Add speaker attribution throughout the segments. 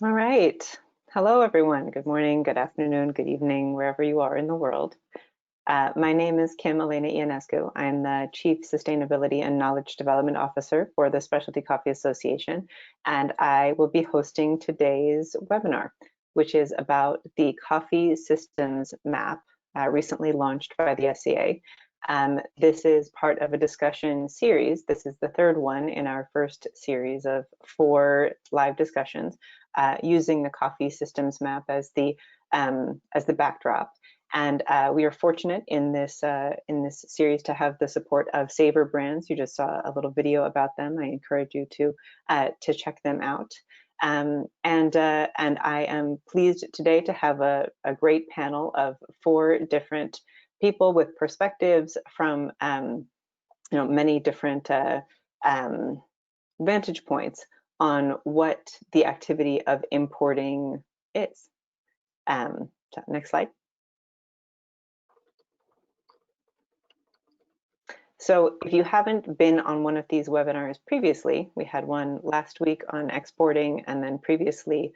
Speaker 1: All right. Hello, everyone. Good morning, good afternoon, good evening, wherever you are in the world. My name is Kim Elena Ionescu. I'm the Chief Sustainability and Knowledge Development Officer for the Specialty Coffee Association, and I will be hosting today's webinar, which is about the Coffee Systems Map, recently launched by the SCA. This is part of a discussion series. This is the third one in our first series of 4 live discussions using the Coffee Systems Map as the backdrop. And we are fortunate in this series to have the support of Savor Brands. You just saw a little video about them. I encourage you to check them out. And I am pleased today to have a great panel of 4 different people with perspectives from many different vantage points on what the activity of importing is. So next slide. So if you haven't been on one of these webinars previously, we had one last week on exporting and then previously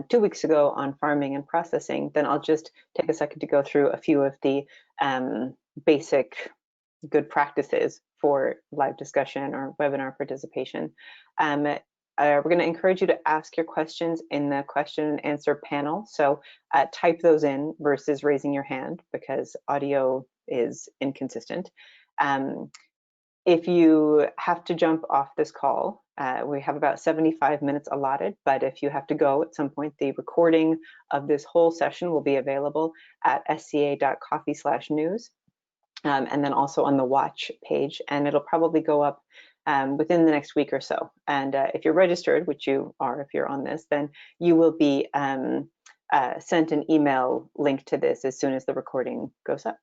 Speaker 1: 2 weeks ago on farming and processing, then I'll just take a second to go through a few of the basic good practices for live discussion or webinar participation. We're going to encourage you to ask your questions in the question and answer panel. So type those in versus raising your hand because audio is inconsistent. If you have to jump off this call, we have about 75 minutes allotted, but if you have to go at some point, the recording of this whole session will be available at sca.coffee/news, and then also on the watch page, and it'll probably go up within the next week or so. And if you're registered, which you are if you're on this, then you will be sent an email link to this as soon as the recording goes up.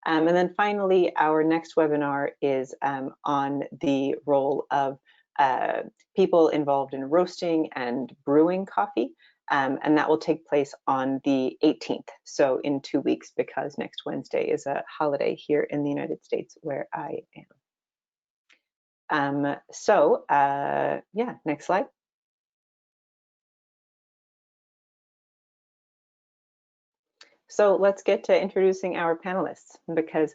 Speaker 1: And then finally, our next webinar is on the role of people involved in roasting and brewing coffee, and that will take place on the 18th, so in 2 weeks, because next Wednesday is a holiday here in the United States where I am. Yeah, next slide. So let's get to introducing our panelists, because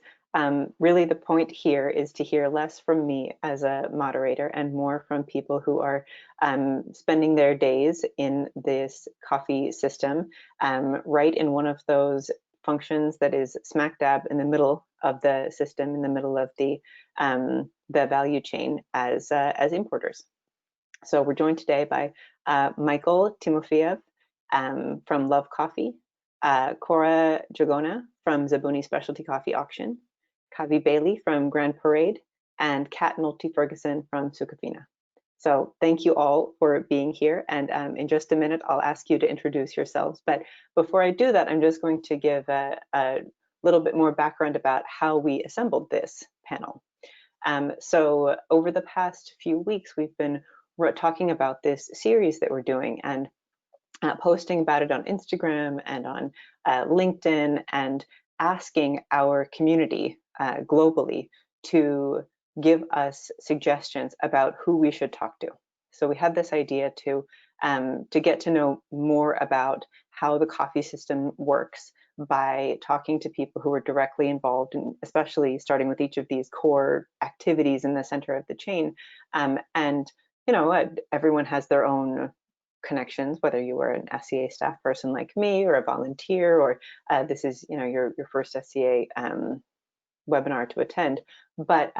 Speaker 1: really the point here is to hear less from me as a moderator and more from people who are spending their days in this coffee system, right in one of those functions that is smack dab in the middle of the system, in the middle of the value chain as importers. So we're joined today by Michael Timofeyev from Love Coffee, Cora Jagona from Zabuni Specialty Coffee Auction, Kavi Bailey from Grand Parade, and Kat Nolte-Ferguson from Sukafina. So thank you all for being here. And in just a minute, I'll ask you to introduce yourselves. But before I do that, I'm just going to give a little bit more background about how we assembled this panel. So over the past few weeks, we've been talking about this series that we're doing and posting about it on Instagram and on LinkedIn, and asking our community globally to give us suggestions about who we should talk to. So we had this idea to get to know more about how the coffee system works by talking to people who are directly involved, and especially starting with each of these core activities in the center of the chain. And everyone has their own connections, whether you were an SCA staff person like me or a volunteer, or this is your first SCA webinar to attend. But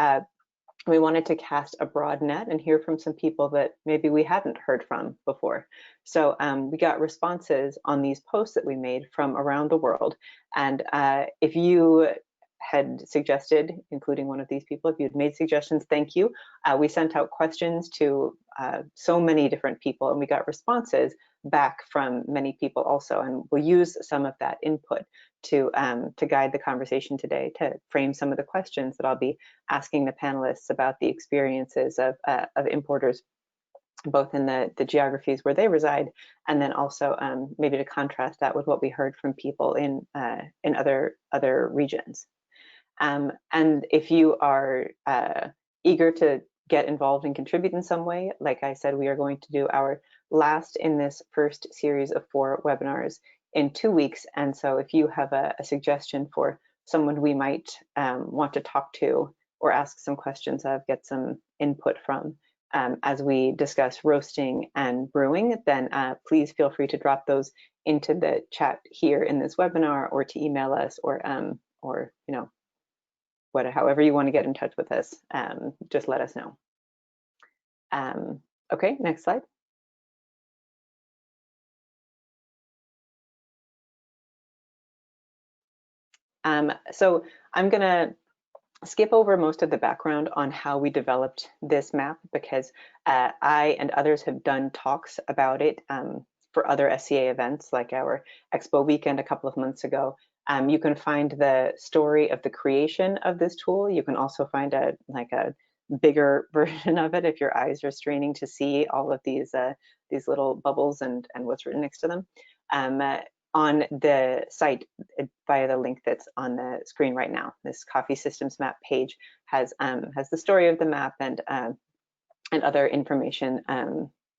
Speaker 1: we wanted to cast a broad net and hear from some people that maybe we hadn't heard from before. So we got responses on these posts that we made from around the world. And if you had suggested, including one of these people, if you'd made suggestions, thank you. We sent out questions to so many different people, and we got responses back from many people also. And we'll use some of that input to guide the conversation today, to frame some of the questions that I'll be asking the panelists about the experiences of importers, both in the geographies where they reside, and then also maybe to contrast that with what we heard from people in other regions. And if you are eager to get involved and contribute in some way, like I said, we are going to do our last in this first series of 4 webinars in 2 weeks. And so if you have a suggestion for someone we might want to talk to or ask some questions of, get some input from as we discuss roasting and brewing, then please feel free to drop those into the chat here in this webinar, or to email us, or you know, however you want to get in touch with us, just let us know. Okay, next slide. So I'm going to skip over most of the background on how we developed this map, because I and others have done talks about it for other SCA events, like our Expo weekend a couple of months ago. You can find the story of the creation of this tool. You can also find a bigger version of it if your eyes are straining to see all of these little bubbles and what's written next to them. On the site via the link that's on the screen right now. This Coffee Systems Map page has the story of the map and other information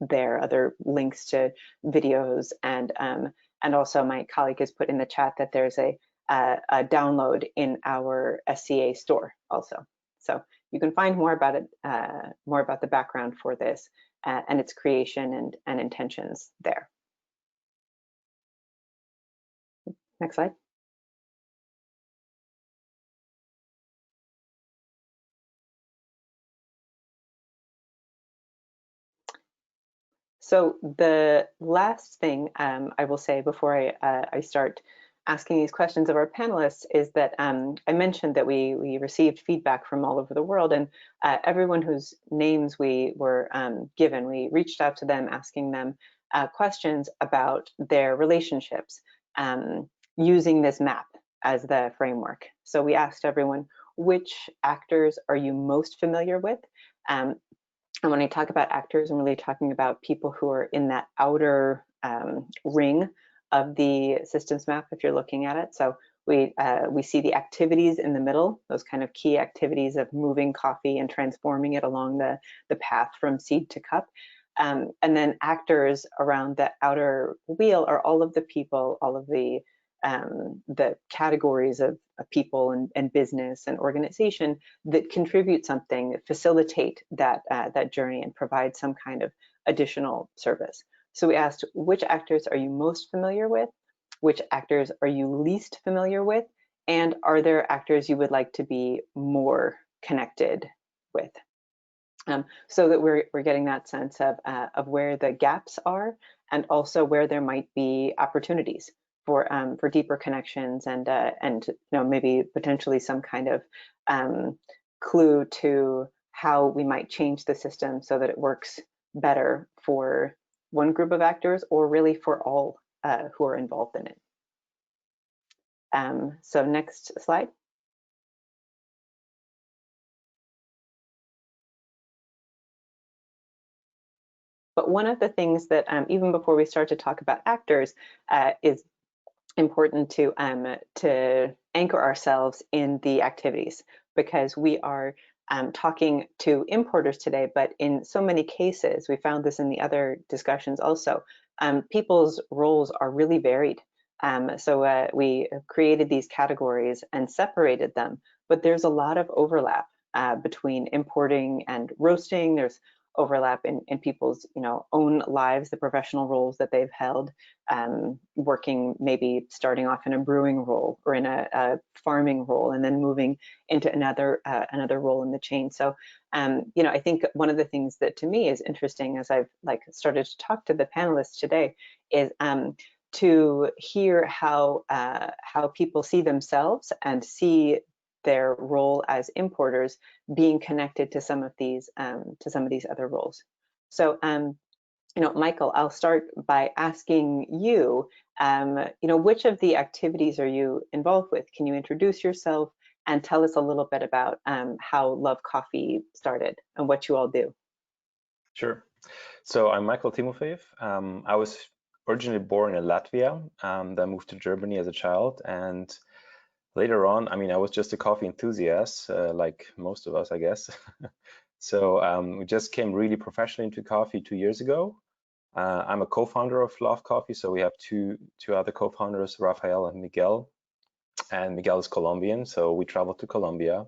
Speaker 1: there, other links to videos, and also my colleague has put in the chat that there's a download in our SCA store also. So you can find more about it, more about the background for this and its creation and intentions there. Next slide. So the last thing I will say before I start asking these questions of our panelists is that I mentioned that we received feedback from all over the world, and everyone whose names we were given, we reached out to them asking them questions about their relationships using this map as the framework. So we asked everyone, which actors are you most familiar with? And when I talk about actors, I'm really talking about people who are in that outer ring of the systems map, if you're looking at it. So we see the activities in the middle, those kind of key activities of moving coffee and transforming it along the path from seed to cup. And then actors around the outer wheel are all of the people, all of the categories of people and business and organization that contribute something, that facilitate that journey and provide some kind of additional service. So we asked, which actors are you most familiar with? Which actors are you least familiar with? And are there actors you would like to be more connected with? So that we're getting that sense of where the gaps are, and also where there might be opportunities for deeper connections, and you know, maybe potentially some kind of clue to how we might change the system so that it works better for one group of actors, or really for all who are involved in it. So next slide. But one of the things that even before we start to talk about actors is important to anchor ourselves in the activities, because we are talking to importers today, but in so many cases, we found this in the other discussions also, people's roles are really varied. So we created these categories and separated them, but there's a lot of overlap between importing and roasting. There's overlap in people's, you know, own lives, the professional roles that they've held, working, maybe starting off in a brewing role or in a farming role, and then moving into another role in the chain. So you know, I think one of the things that to me is interesting as I've started to talk to the panelists today is to hear how people see themselves and see their role as importers being connected to some of these other roles. So you know, Michael, I'll start by asking you, you know, which of the activities are you involved with? Can you introduce yourself and tell us a little bit about how Love Coffee started and what you all do?
Speaker 2: Sure. So I'm Michael Timofeev. I was originally born in Latvia, then moved to Germany as a child, and later on, I mean, I was just a coffee enthusiast, like most of us, I guess. So we just came really professionally into coffee 2 years ago. I'm a co-founder of Love Coffee, so we have two other co-founders, Rafael and Miguel. And Miguel is Colombian, so we traveled to Colombia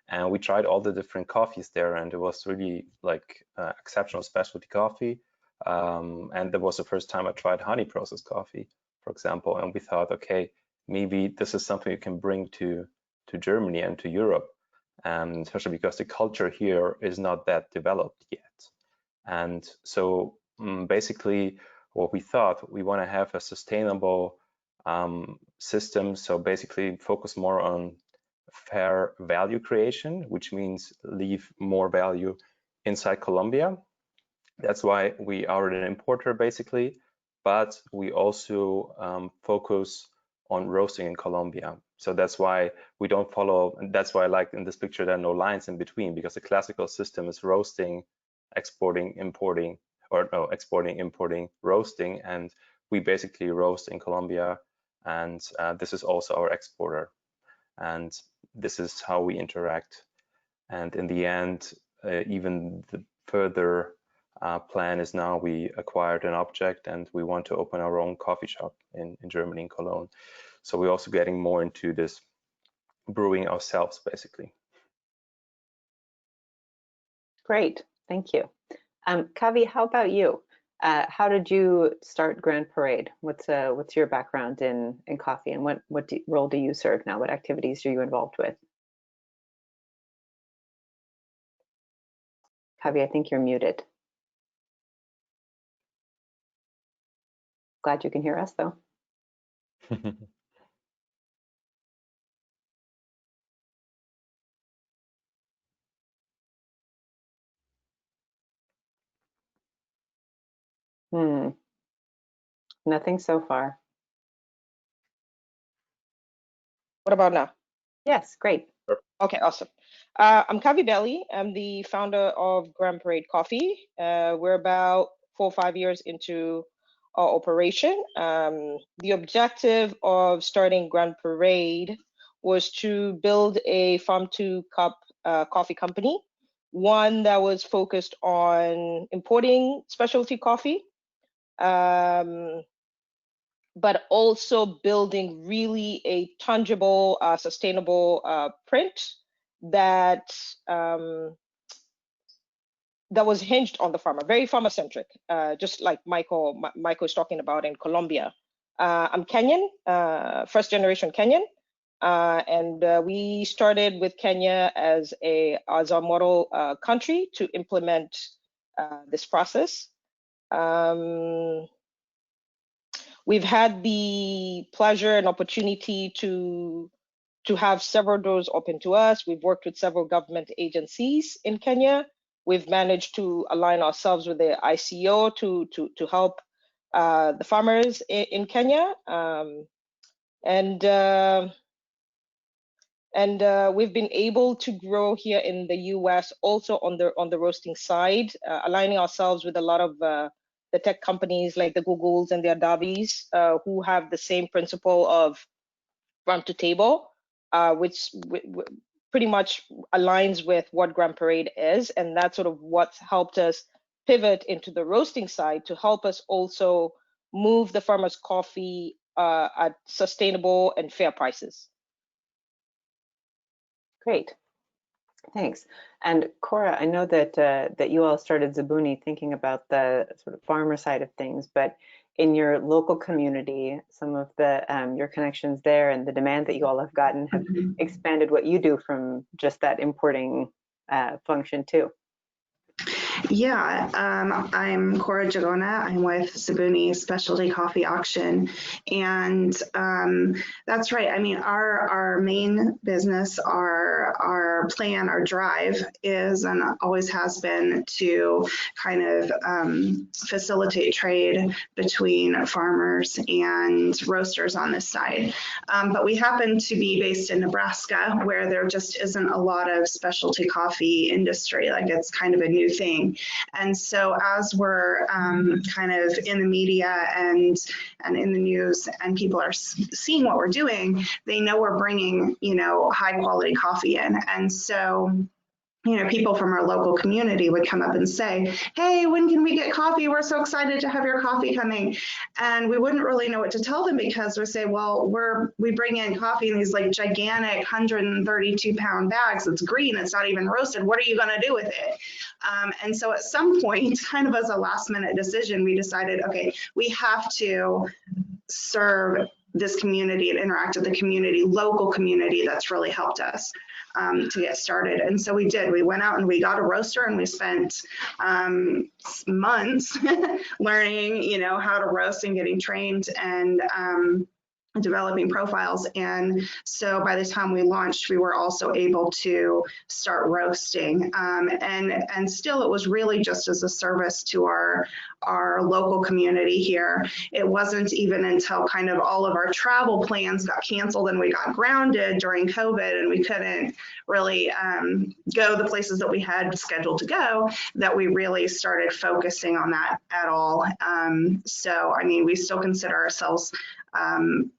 Speaker 2: and we tried all the different coffees there, and it was really like exceptional specialty coffee. And that was the first time I tried honey processed coffee, for example. And we thought, okay, maybe this is something you can bring to Germany and to Europe, especially because the culture here is not that developed yet. And so basically, what we thought, we want to have a sustainable system. So basically, focus more on fair value creation, which means leave more value inside Colombia. That's why we are an importer basically, but we also focus on roasting in Colombia. So that's why we don't follow, and that's why like in this picture, there are no lines in between, because the classical system is roasting, exporting, importing, or no, exporting, importing, roasting, and we basically roast in Colombia, and this is also our exporter. And this is how we interact. And in the end, even the further plan is now we acquired an object and we want to open our own coffee shop in Germany, in Cologne. So we're also getting more into this brewing ourselves, basically.
Speaker 1: Great, thank you. Kavi, how about you? How did you start Grand Parade? What's your background in coffee, and what role do you serve now? What activities are you involved with? Kavi, I think you're muted. Glad you can hear us though. Nothing so far.
Speaker 3: What about now?
Speaker 1: Yes, great.
Speaker 3: Okay, awesome. I'm Kavi Belli. I'm the founder of Grand Parade Coffee. We're about 4 or 5 years into our operation. The objective of starting Grand Parade was to build a farm to cup coffee company, one that was focused on importing specialty coffee, but also building really a tangible, sustainable print that that was hinged on the farmer, very farmer-centric, just like Michael is talking about in Colombia. I'm Kenyan, first-generation Kenyan, and we started with Kenya as our model country to implement this process. We've had the pleasure and opportunity to have several doors open to us. We've worked with several government agencies in Kenya. We've managed to align ourselves with the ICO to help the farmers in Kenya. And we've been able to grow here in the US also on the roasting side, aligning ourselves with a lot of the tech companies like the Googles and the Adobes, who have the same principle of farm to table, which pretty much aligns with what Grand Parade is. And that's sort of what's helped us pivot into the roasting side to help us also move the farmer's coffee at sustainable and fair prices.
Speaker 1: Great, thanks. And Cora, I know that that you all started Zabuni thinking about the sort of farmer side of things, but in your local community, some of the your connections there and the demand that you all have gotten have expanded what you do from just that importing function too.
Speaker 4: Yeah, I'm Cora Jagona. I'm with Zabuni Specialty Coffee Auction, and that's right. I mean, our main business, our plan, our drive is and always has been to kind of facilitate trade between farmers and roasters on this side. But we happen to be based in Nebraska, where there just isn't a lot of specialty coffee industry. Like, it's kind of a new thing. And so as we're kind of in the media and in the news, and people are seeing what we're doing, they know we're bringing, high quality coffee in. And so people from our local community would come up and say, hey, when can we get coffee? We're so excited to have your coffee coming. And we wouldn't really know what to tell them, because we say, well, we bring in coffee in these like gigantic 132-pound bags. It's green. It's not even roasted. What are you going to do with it? And so at some point, kind of as a last minute decision, we decided, okay, we have to serve this community and interact with the community, local community that's really helped us to get started. And so we did. We went out and we got a roaster, and we spent months learning, how to roast and getting trained and developing profiles. And so by the time we launched, we were also able to start roasting. And still, it was really just as a service to our local community here. It wasn't even until kind of all of our travel plans got canceled and we got grounded during COVID, and we couldn't really go the places that we had scheduled to go, that we really started focusing on that at all. So, I mean, we still consider ourselves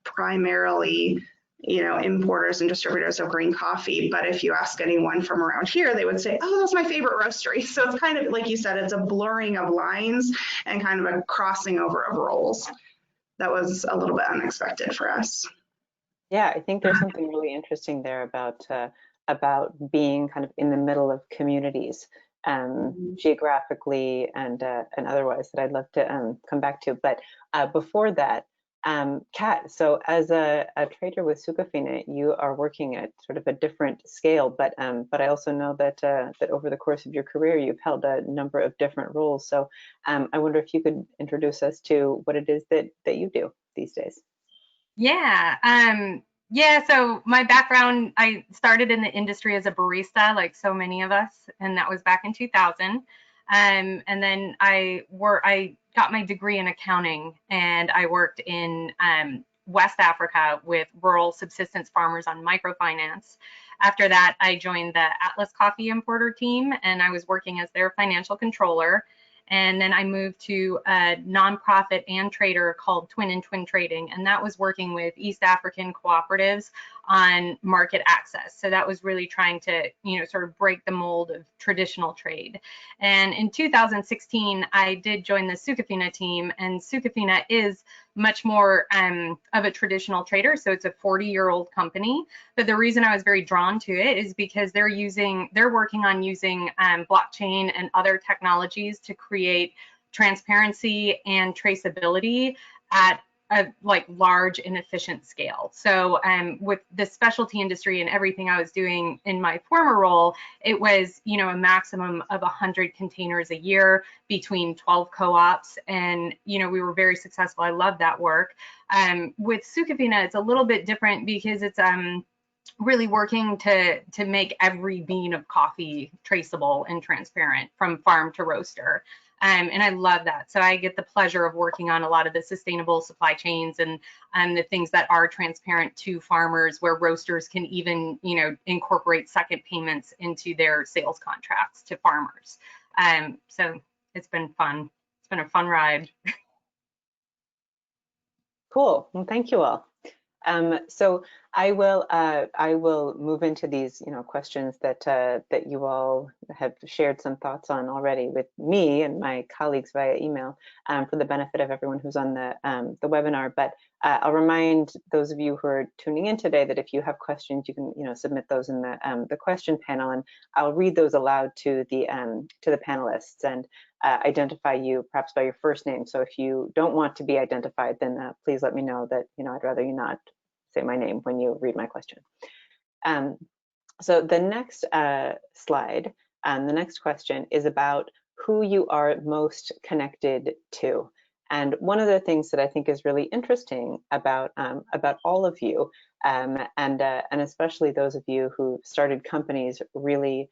Speaker 4: primarily, importers and distributors of green coffee. But if you ask anyone from around here, they would say, oh, that's my favorite roastery. So it's kind of, like you said, it's a blurring of lines and kind of a crossing over of roles. That was a little bit unexpected for us.
Speaker 1: Yeah, I think there's something really interesting there about being kind of in the middle of communities, geographically and otherwise, that I'd love to come back to. But before that, Kat, so as a trader with Sukafina, you are working at sort of a different scale, but I also know that that over the course of your career, you've held a number of different roles. So I wonder if you could introduce us to what it is that you do these days.
Speaker 5: Yeah, so my background, I started in the industry as a barista, like so many of us, and that was back in 2000. And then I got my degree in accounting, and I worked in West Africa with rural subsistence farmers on microfinance. After that, I joined the Atlas Coffee importer team, and I was working as their financial controller. And then I moved to a nonprofit and trader called Twin and Twin Trading, and that was working with East African cooperatives on market access. So that was really trying to, sort of break the mold of traditional trade. And in 2016, I did join the Sukafina team, and Sukafina is much more of a traditional trader. So it's a 40-year-old company. But the reason I was very drawn to it is because they're working on using blockchain and other technologies to create transparency and traceability at a large and efficient scale. So with the specialty industry and everything I was doing in my former role, it was, a maximum of 100 containers a year between 12 co-ops. And, we were very successful. I love that work. With Sukafina, it's a little bit different because it's really working to make every bean of coffee traceable and transparent from farm to roaster. And I love that. So I get the pleasure of working on a lot of the sustainable supply chains and the things that are transparent to farmers, where roasters can even, incorporate second payments into their sales contracts to farmers. So it's been fun. It's been a fun ride.
Speaker 1: Cool. Well, thank you all. So I will move into these questions that you all have shared some thoughts on already with me and my colleagues via email for the benefit of everyone who's on the webinar. But I'll remind those of you who are tuning in today that if you have questions, you can submit those in the question panel, and I'll read those aloud to the panelists and identify you perhaps by your first name. So if you don't want to be identified, then please let me know that I'd rather you not say my name when you read my question. So the next slide, the next question is about who you are most connected to. And one of the things that I think is really interesting about all of you, and especially those of you who started companies really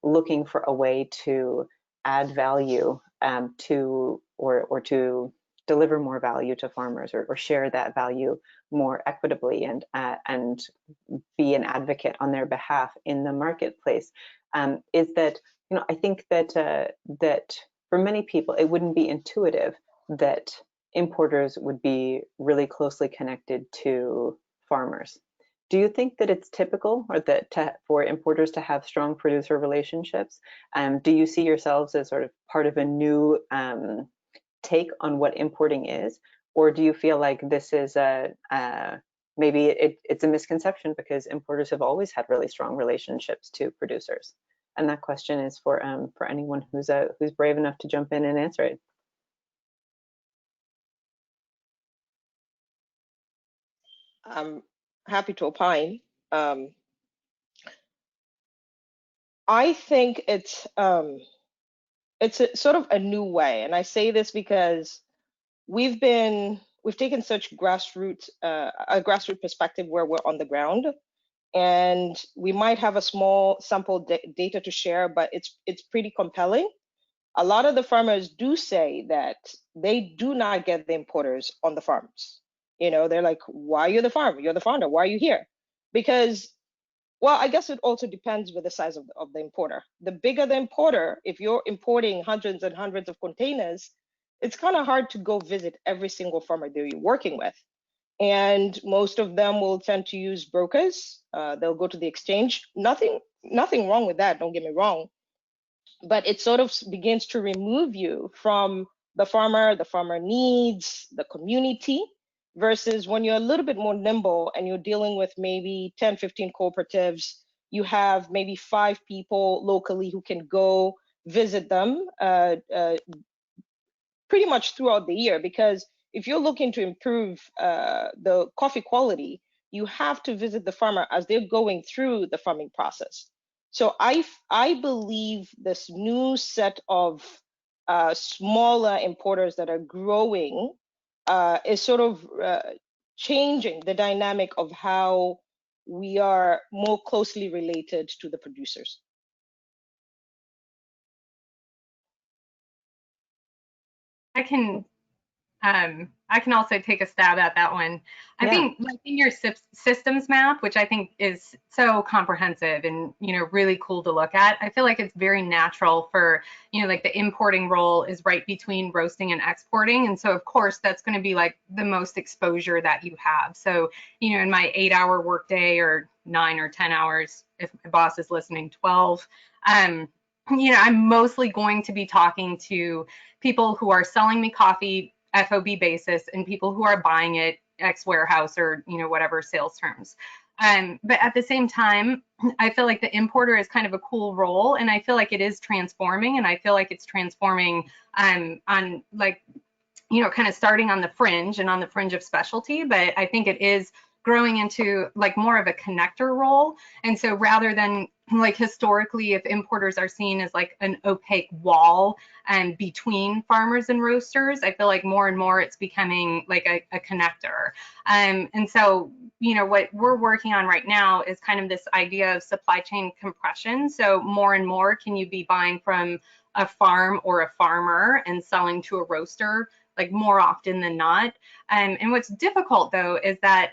Speaker 1: looking for a way to add value to deliver more value to farmers, or share that value more equitably, and be an advocate on their behalf in the marketplace, is that I think that that for many people it wouldn't be intuitive that importers would be really closely connected to farmers. Do you think that it's typical, or that for importers to have strong producer relationships? Do you see yourselves as sort of part of a new take on what importing is, or do you feel like this is maybe it's a misconception because importers have always had really strong relationships to producers? And that question is for anyone who's brave enough to jump in and answer it.
Speaker 3: I'm happy to opine. I think it's sort of a new way, and I say this because we've taken such a grassroots perspective where we're on the ground, and we might have a small sample data to share, but it's pretty compelling. A lot of the farmers do say that they do not get the importers on the farms. You know, they're like, why are you the farmer? You're the founder. Why are you here? Because, well, I guess it also depends with the size of the importer. The bigger the importer, if you're importing hundreds and hundreds of containers, it's kind of hard to go visit every single farmer that you're working with. And most of them will tend to use brokers. They'll go to the exchange. Nothing wrong with that, don't get me wrong. But it sort of begins to remove you from the farmer needs, the community, versus when you're a little bit more nimble and you're dealing with maybe 10, 15 cooperatives, you have maybe 5 people locally who can go visit them pretty much throughout the year. Because if you're looking to improve the coffee quality, you have to visit the farmer as they're going through the farming process. So I believe this new set of smaller importers that are growing is sort of changing the dynamic of how we are more closely related to the producers.
Speaker 5: I can also take a stab at that one. I think like in your systems map, which I think is so comprehensive and, you know, really cool to look at, I feel like it's very natural for, you know, like the importing role is right between roasting and exporting. And so of course that's going to be like the most exposure that you have. So, you know, in my 8-hour workday, or 9 or 10 hours, if my boss is listening, 12, you know, I'm mostly going to be talking to people who are selling me coffee FOB basis and people who are buying it ex warehouse, or, you know, whatever sales terms. But at the same time, I feel like the importer is kind of a cool role, and I feel like it is transforming, and I feel like it's transforming on like, you know, kind of starting on the fringe and on the fringe of specialty, but I think it is growing into like more of a connector role. And so rather than like historically, if importers are seen as like an opaque wall and between farmers and roasters, I feel like more and more it's becoming like a connector. And so, you know, what we're working on right now is kind of this idea of supply chain compression. So more and more, can you be buying from a farm or a farmer and selling to a roaster, like more often than not. And what's difficult though is that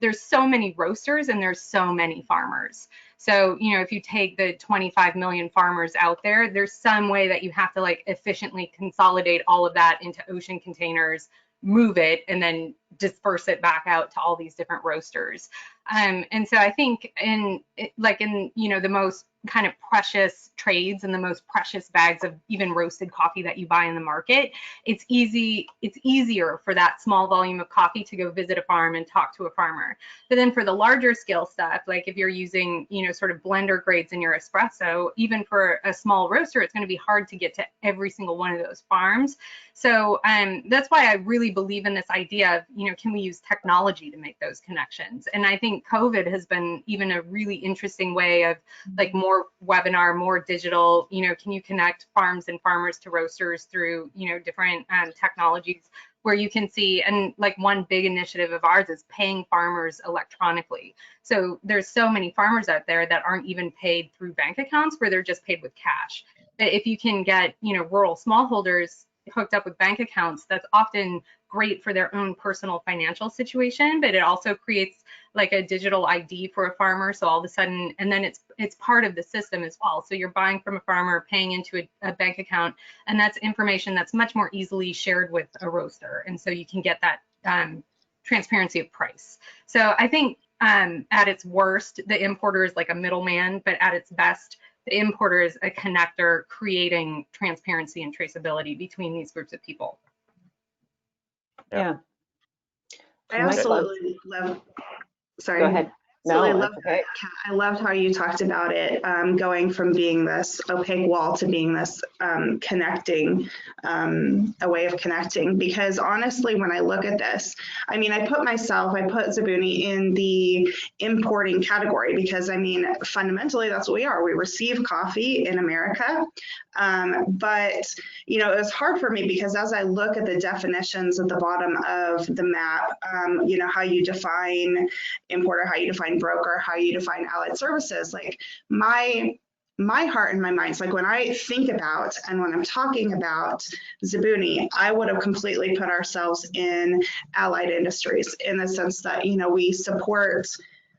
Speaker 5: there's so many roasters and there's so many farmers. So, you know, if you take the 25 million farmers out there, there's some way that you have to like efficiently consolidate all of that into ocean containers, move it, and then disperse it back out to all these different roasters. And so I think in you know, the most kind of precious trades and the most precious bags of even roasted coffee that you buy in the market, it's easier for that small volume of coffee to go visit a farm and talk to a farmer. But then for the larger scale stuff, like if you're using, you know, sort of blender grades in your espresso, even for a small roaster, it's going to be hard to get to every single one of those farms. So that's why I really believe in this idea of, you know, can we use technology to make those connections? And I think COVID has been even a really interesting way of like more webinar, more digital, you know, can you connect farms and farmers to roasters through, you know, different technologies where you can see, and like one big initiative of ours is paying farmers electronically. So there's so many farmers out there that aren't even paid through bank accounts, where they're just paid with cash. But if you can get, you know, rural smallholders hooked up with bank accounts, that's often great for their own personal financial situation, but it also creates like a digital ID for a farmer. So all of a sudden, and then it's part of the system as well. So you're buying from a farmer, paying into a bank account, and that's information that's much more easily shared with a roaster. And so you can get that transparency of price. So I think At its worst, the importer is like a middleman, but at its best, the importer is a connector, creating transparency and traceability between these groups of people.
Speaker 1: Yeah.
Speaker 4: I absolutely love, sorry.
Speaker 1: Go ahead.
Speaker 4: So I
Speaker 1: No,
Speaker 4: love
Speaker 1: that's okay.
Speaker 4: I loved how you talked about it, going from being this opaque wall to being this connecting, a way of connecting. Because honestly, when I look at this, I mean, I put Zabuni in the importing category because, I mean, fundamentally, that's what we are. We receive coffee in America. But, you know, it was hard for me because as I look at the definitions at the bottom of the map, you know, how you define importer, how you define broker, how you define allied services, like my heart and my mind. So like when I think about and when I'm talking about Zabuni, I would have completely put ourselves in allied industries in the sense that, you know, we support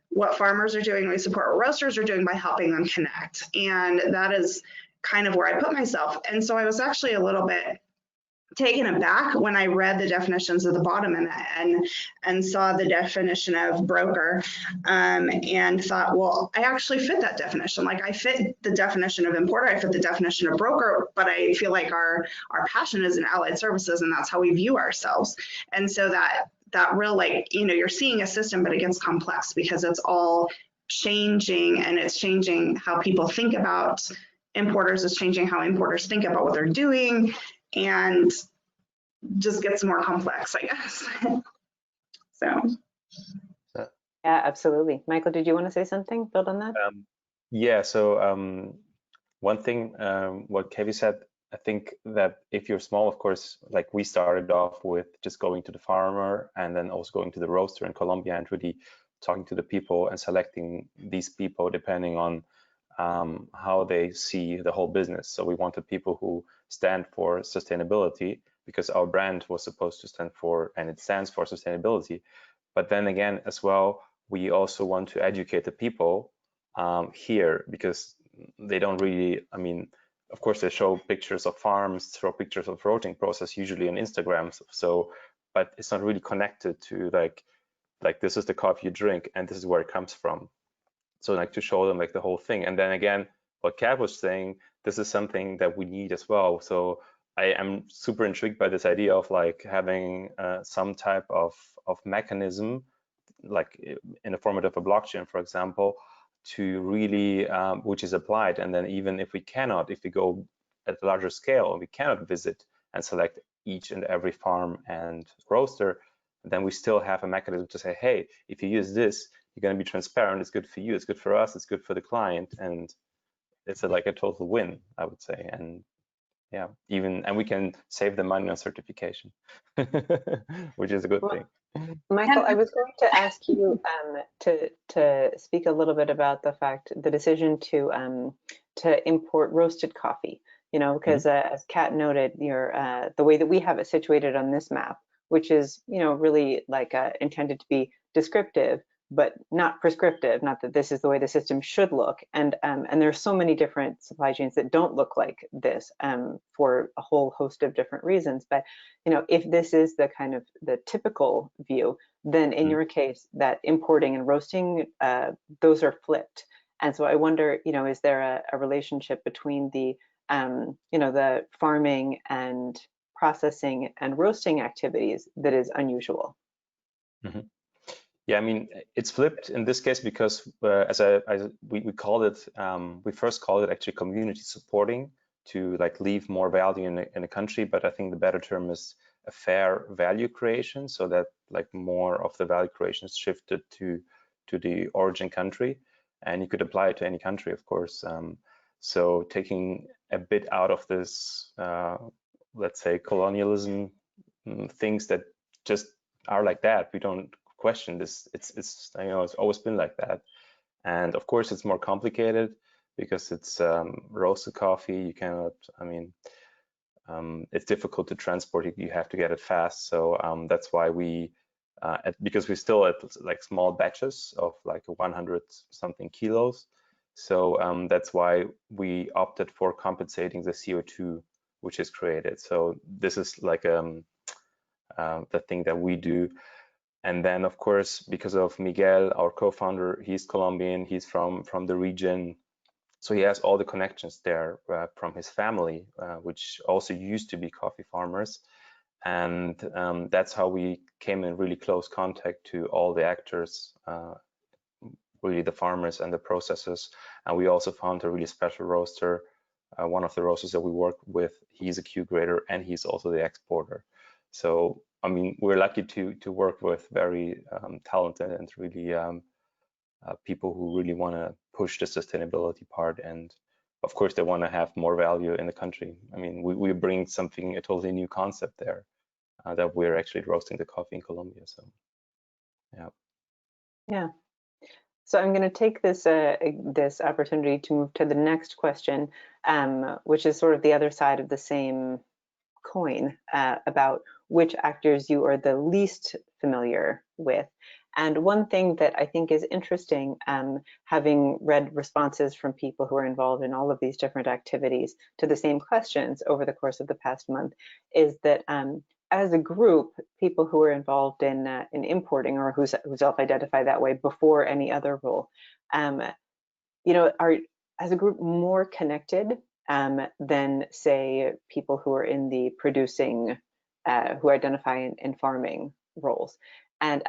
Speaker 4: what farmers are doing, we support what roasters are doing by helping them connect. And that is kind of where I put myself. And so I was actually a little bit taken aback when I read the definitions at the bottom and saw the definition of broker, and thought, well, I actually fit that definition. Like I fit the definition of importer, I fit the definition of broker, but I feel like our passion is in allied services, and that's how we view ourselves. And so that real, like, you know, you're seeing a system, but it gets complex because it's all changing, and it's changing how people think about importers, is changing how importers think about what they're doing, and just gets more complex, I guess. So.
Speaker 1: Yeah, absolutely. Michael, did you want to say something? Build on that?
Speaker 2: Yeah, so one thing, what Kevi said, I think that if you're small, of course, like we started off with just going to the farmer and then also going to the roaster in Colombia and really talking to the people and selecting these people depending on how they see the whole business. So we wanted people who stand for sustainability because our brand was supposed to stand for, and it stands for sustainability. But then again, as well, we also want to educate the people here because they don't really, I mean, of course, they show pictures of farms, show pictures of roasting process, usually on Instagram. So, but it's not really connected to like this is the coffee you drink and this is where it comes from. So like to show them like the whole thing. And then again, what Kat was saying, this is something that we need as well. So I am super intrigued by this idea of like having some type of mechanism, like in the format of a blockchain, for example, to really, which is applied. And then even if we go at a larger scale and we cannot visit and select each and every farm and roaster, then we still have a mechanism to say, hey, if you use this, you're going to be transparent. It's good for you. It's good for us. It's good for the client. And it's like a total win, I would say. And yeah, and we can save the money on certification, which is a good thing.
Speaker 1: Michael, I was going to ask you to speak a little bit about the decision to import roasted coffee. You know, because as Kat noted, the way that we have it situated on this map, which is, you know, really like intended to be descriptive, but not prescriptive. Not that this is the way the system should look. And there's so many different supply chains that don't look like this for a whole host of different reasons. But, you know, if this is the kind of the typical view, then in your case, that importing and roasting, those are flipped. And so I wonder, you know, is there a relationship between the, you know, the farming and processing and roasting activities that is unusual?
Speaker 2: Yeah, I mean, it's flipped in this case because we called it, we first called it actually community supporting to like leave more value in a country, but I think the better term is a fair value creation, so that like more of the value creation is shifted to the origin country, and you could apply it to any country, of course. So taking a bit out of this, let's say, colonialism, things that just are like that. We don't question this. It's you know, it's always been like that. And of course, it's more complicated because it's roasted coffee. You cannot, I mean, it's difficult to transport. You have to get it fast. So that's why we, because we're still at like small batches of like 100 something kilos. So that's why we opted for compensating the CO2 which is created. So this is like the thing that we do. And then, of course, because of Miguel, our co-founder, he's Colombian, he's from the region. So he has all the connections there from his family, which also used to be coffee farmers. And that's how we came in really close contact to all the actors, really the farmers and the processors. And we also found a really special roaster. One of the roasters that we work with, he's a Q grader and he's also the exporter. So, I mean, we're lucky to work with very talented and really people who really want to push the sustainability part. And of course, they want to have more value in the country. I mean, we bring something, a totally new concept there, that we're actually roasting the coffee in Colombia. So, yeah.
Speaker 1: Yeah. So I'm going to take this this opportunity to move to the next question, which is sort of the other side of the same coin, about which actors you are the least familiar with. And one thing that I think is interesting, having read responses from people who are involved in all of these different activities to the same questions over the course of the past month, is that as a group, people who are involved in importing, or who self-identify that way before any other role, you know, are as a group more connected than, say, people who are in the producing, who identify in farming roles, and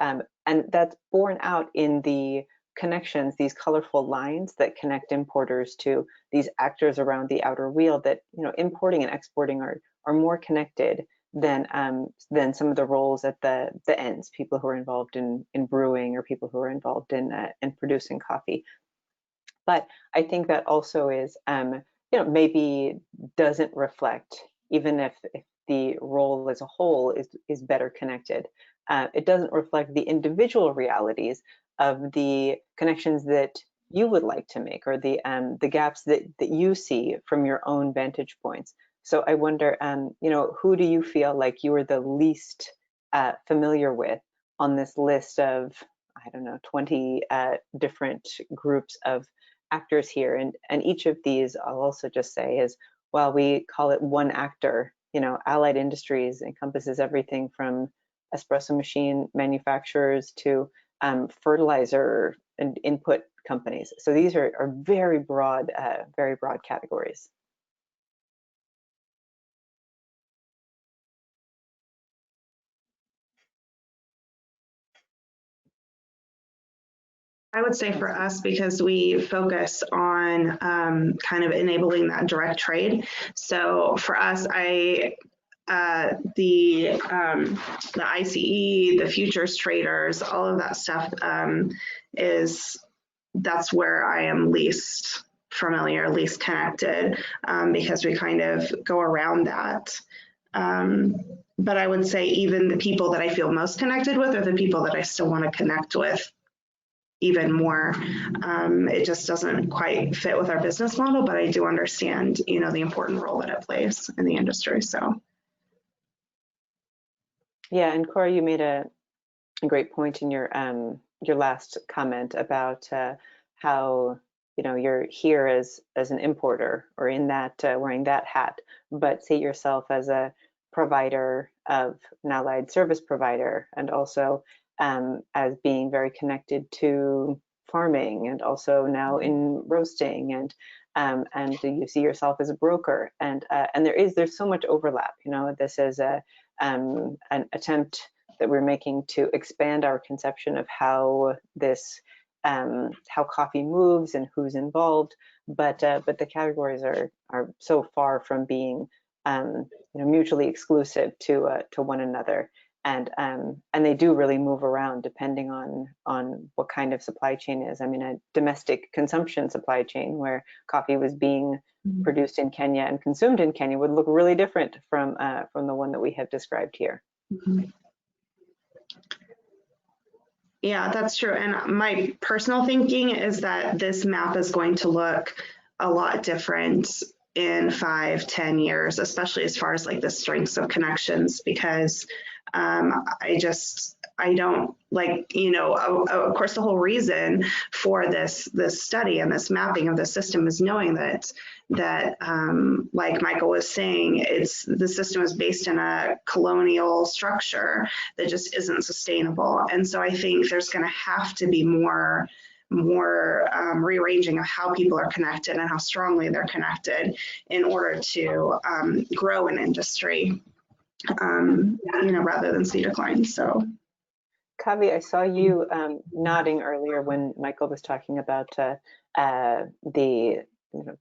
Speaker 1: that's borne out in the connections, these colorful lines that connect importers to these actors around the outer wheel. That, you know, importing and exporting are more connected than some of the roles at the ends, people who are involved in brewing, or people who are involved in producing coffee. But I think that also is, you know, maybe doesn't reflect, even if the role as a whole is better connected, it doesn't reflect the individual realities of the connections that you would like to make, or the gaps that you see from your own vantage points. So I wonder, you know, who do you feel like you are the least familiar with on this list of, I don't know, 20 different groups of actors here? And each of these, I'll also just say, is, while we call it one actor, you know, Allied Industries encompasses everything from espresso machine manufacturers to fertilizer and input companies. So these are very broad categories.
Speaker 4: I would say for us, because we focus on kind of enabling that direct trade. So for us, the ICE, the futures traders, all of that stuff that's where I am least familiar, least connected, because we kind of go around that. But I would say even the people that I feel most connected with are the people that I still want to connect with even more. It just doesn't quite fit with our business model, but I do understand, you know, the important role that it plays in the industry. So
Speaker 1: yeah, and Cora, you made a great point in your last comment about how, you know, you're here as an importer, or in that wearing that hat, but see yourself as a provider of an allied service provider, and also as being very connected to farming, and also now in roasting, and you see yourself as a broker, and there's so much overlap. You know, this is an attempt that we're making to expand our conception of how this how coffee moves and who's involved, but the categories are so far from being you know, mutually exclusive to one another, and they do really move around depending on what kind of supply chain is. I mean, a domestic consumption supply chain where coffee was being produced in Kenya and consumed in Kenya would look really different from the one that we have described here.
Speaker 4: Yeah, that's true. And my personal thinking is that this map is going to look a lot different in 5-10 years, especially as far as like the strengths of connections, because I don't like, you know, of course, the whole reason for this study and this mapping of the system is knowing that like Michael was saying, the system is based in a colonial structure that just isn't sustainable. And so I think there's going to have to be more rearranging of how people are connected and how strongly they're connected in order to grow an industry, you know, rather than see decline. So,
Speaker 1: Kavi, I saw you nodding earlier when Michael was talking about the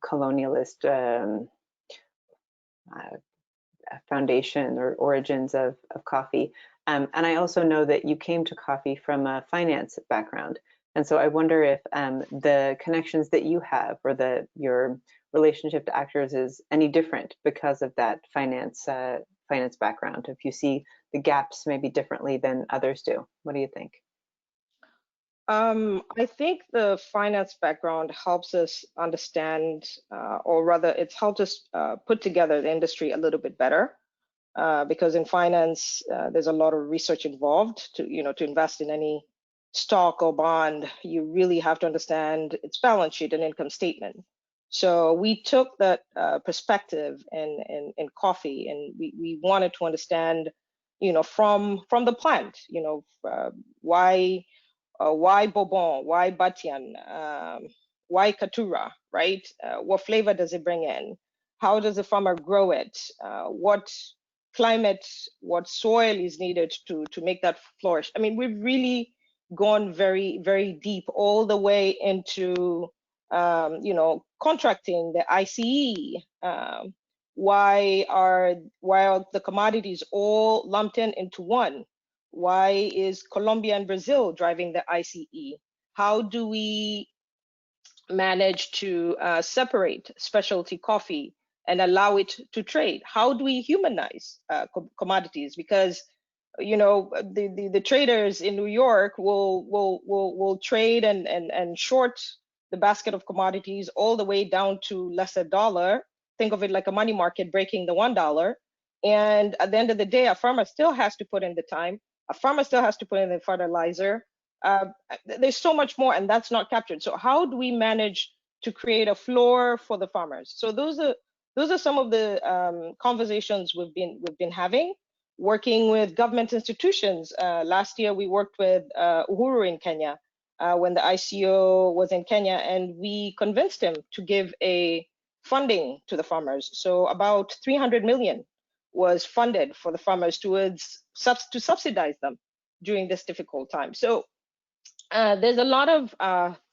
Speaker 1: colonialist foundation or origins of coffee. And I also know that you came to coffee from a finance background. And so I wonder if the connections that you have or your relationship to actors is any different because of that finance background, if you see the gaps maybe differently than others do. What do you think?
Speaker 3: I think the finance background helps us understand, or rather it's helped us put together the industry a little bit better. Because in finance, there's a lot of research involved to invest in any stock or bond. You really have to understand its balance sheet and income statement. So we took that perspective in coffee, and we wanted to understand, from the plant, why Bourbon, why Batian, why Katura, right? What flavor does it bring in? How does the farmer grow it? What climate, what soil is needed to make that flourish? I mean, we've really gone very, very deep, all the way into contracting, the ICE. Why are the commodities all lumped into one? Why is Colombia and Brazil driving the ICE? How do we manage to separate specialty coffee and allow it to trade? How do we humanize commodities? Because the traders in New York will trade and short the basket of commodities all the way down to less a dollar. Think of it like a money market breaking the $1. And at the end of the day, a farmer still has to put in the time. A farmer still has to put in the fertilizer. There's so much more, and that's not captured. So how do we manage to create a floor for the farmers? So those are some of the conversations we've been having, working with government institutions. Last year, we worked with Uhuru in Kenya when the ICO was in Kenya, and we convinced him to give a funding to the farmers. So about 300 million was funded for the farmers to subsidize them during this difficult time. So there's a lot of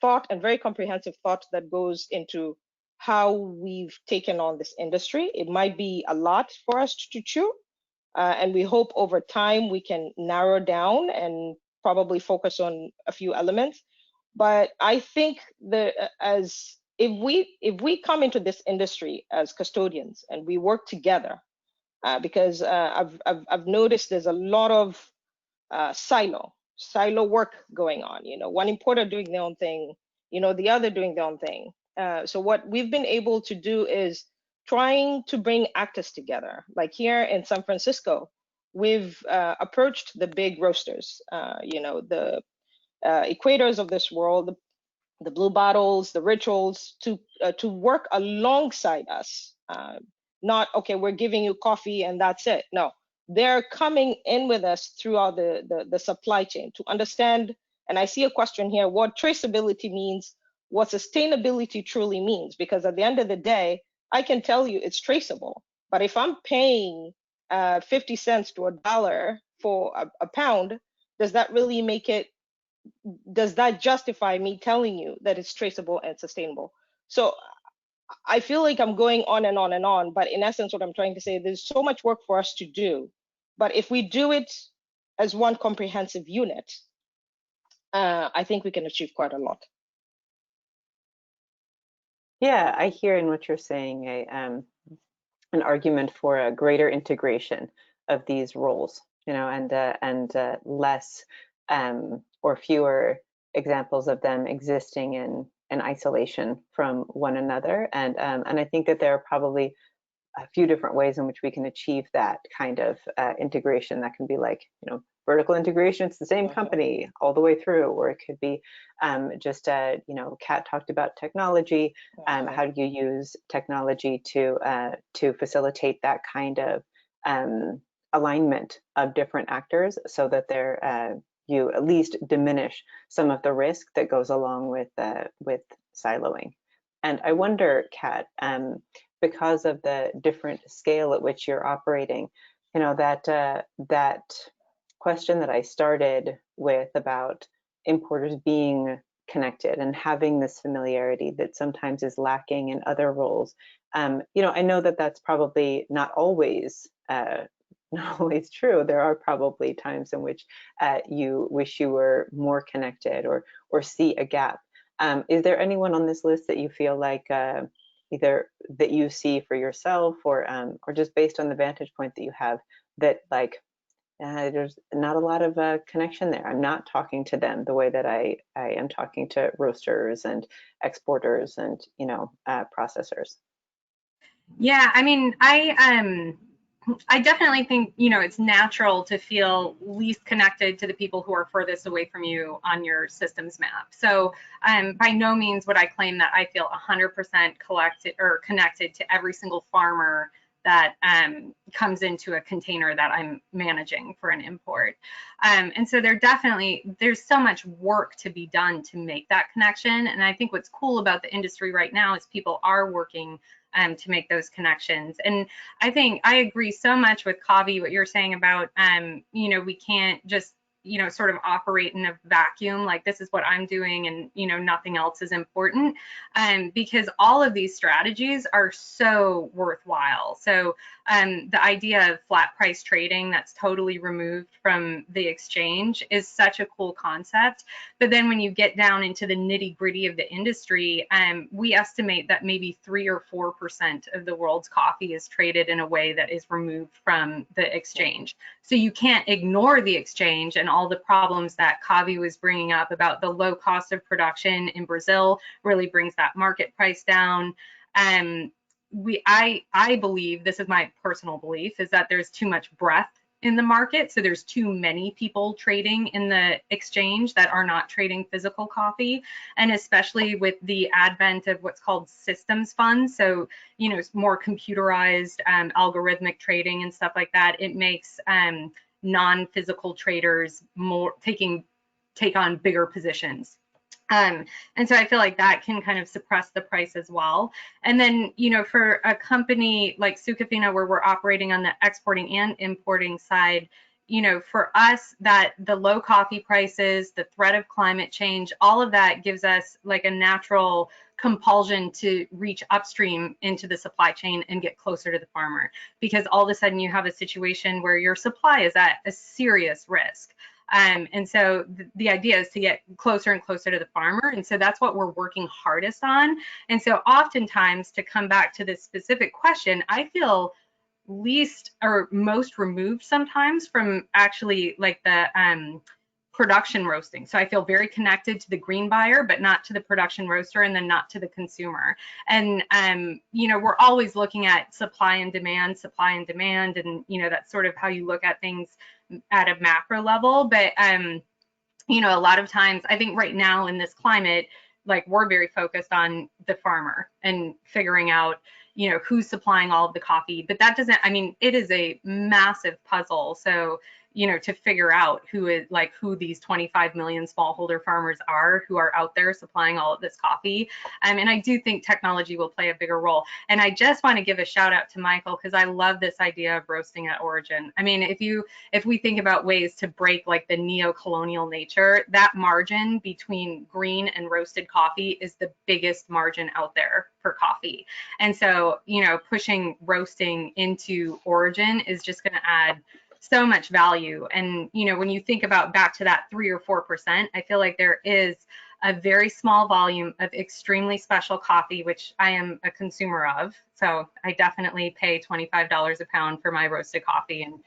Speaker 3: thought and very comprehensive thought that goes into how we've taken on this industry. It might be a lot for us to chew, and we hope over time we can narrow down and probably focus on a few elements. But I think that if we come into this industry as custodians and we work together, because I've noticed there's a lot of silo work going on. One importer doing their own thing, the other doing their own thing. So what we've been able to do is trying to bring actors together. Like here in San Francisco, we've approached the big roasters, the Equators of this world, the Blue Bottles, the Rituals, to work alongside us. Not, okay, we're giving you coffee and that's it. No, they're coming in with us throughout the supply chain to understand. And I see a question here, what traceability means, what sustainability truly means, because at the end of the day, I can tell you it's traceable. But if I'm paying 50 cents to $1 for a pound, does that really make it, does that justify me telling you that it's traceable and sustainable? So I feel like I'm going on and on and on, but in essence, what I'm trying to say, there's so much work for us to do. But if we do it as one comprehensive unit, I think we can achieve quite a lot.
Speaker 1: Yeah, I hear in what you're saying an argument for a greater integration of these roles, and less or fewer examples of them existing in isolation from one another. And I think that there are probably a few different ways in which we can achieve that kind of integration. That can be like, vertical integration, it's the same company all the way through, or it could be just, you know, Kat talked about technology. How do you use technology to facilitate that kind of alignment of different actors so that they're you at least diminish some of the risk that goes along with siloing. And I wonder, Kat, because of the different scale at which you're operating, you know, that question that I started with about importers being connected and having this familiarity that sometimes is lacking in other roles. You know, I know that that's probably not always true. There are probably times in which you wish you were more connected or see a gap. Is there anyone on this list that you feel like either that you see for yourself or just based on the vantage point that you have that like there's not a lot of connection there? I'm not talking to them the way that I am talking to roasters and exporters and, you know, processors.
Speaker 5: Yeah, I mean, I definitely think, you know, it's natural to feel least connected to the people who are furthest away from you on your systems map. So by no means would I claim that I feel 100% collected or connected to every single farmer that comes into a container that I'm managing for an import. And so there's so much work to be done to make that connection. And I think what's cool about the industry right now is people are working to make those connections. And I think I agree so much with Kavi, what you're saying about, you know, we can't just, you know, sort of operate in a vacuum, like this is what I'm doing and, you know, nothing else is important, because all of these strategies are so worthwhile. So the idea of flat price trading that's totally removed from the exchange is such a cool concept. But then when you get down into the nitty gritty of the industry, we estimate that maybe 3 or 4% of the world's coffee is traded in a way that is removed from the exchange. So you can't ignore the exchange and all the problems that Kavi was bringing up about the low cost of production in Brazil really brings that market price down. I believe, this is my personal belief, is that there's too much breadth in the market. So there's too many people trading in the exchange that are not trading physical coffee. And especially with the advent of what's called systems funds, so, you know, more computerized algorithmic trading and stuff like that, it makes non-physical traders take on bigger positions. And so I feel like that can kind of suppress the price as well. And then, you know, for a company like Sucafina, where we're operating on the exporting and importing side, you know, for us, that the low coffee prices, the threat of climate change, all of that gives us like a natural compulsion to reach upstream into the supply chain and get closer to the farmer, because all of a sudden you have a situation where your supply is at a serious risk. And so the idea is to get closer and closer to the farmer. And so that's what we're working hardest on. And so oftentimes, to come back to this specific question, I feel least or most removed sometimes from actually like the production roasting. So I feel very connected to the green buyer, but not to the production roaster, and then not to the consumer. And, you know, we're always looking at supply and demand. And, you know, that's sort of how you look at things at a macro level. But, you know, a lot of times, I think right now in this climate, like we're very focused on the farmer and figuring out, you know, who's supplying all of the coffee. But that doesn't, I mean, it is a massive puzzle. So, you know, to figure out who these 25 million smallholder farmers are who are out there supplying all of this coffee. And I do think technology will play a bigger role. And I just want to give a shout out to Michael, because I love this idea of roasting at origin. I mean, if we think about ways to break like the neo-colonial nature, that margin between green and roasted coffee is the biggest margin out there for coffee. And so, you know, pushing roasting into origin is just going to add so much value. And, you know, when you think about back to that 3 or 4%, I feel like there is a very small volume of extremely special coffee, which I am a consumer of. So I definitely pay $25 a pound for my roasted coffee and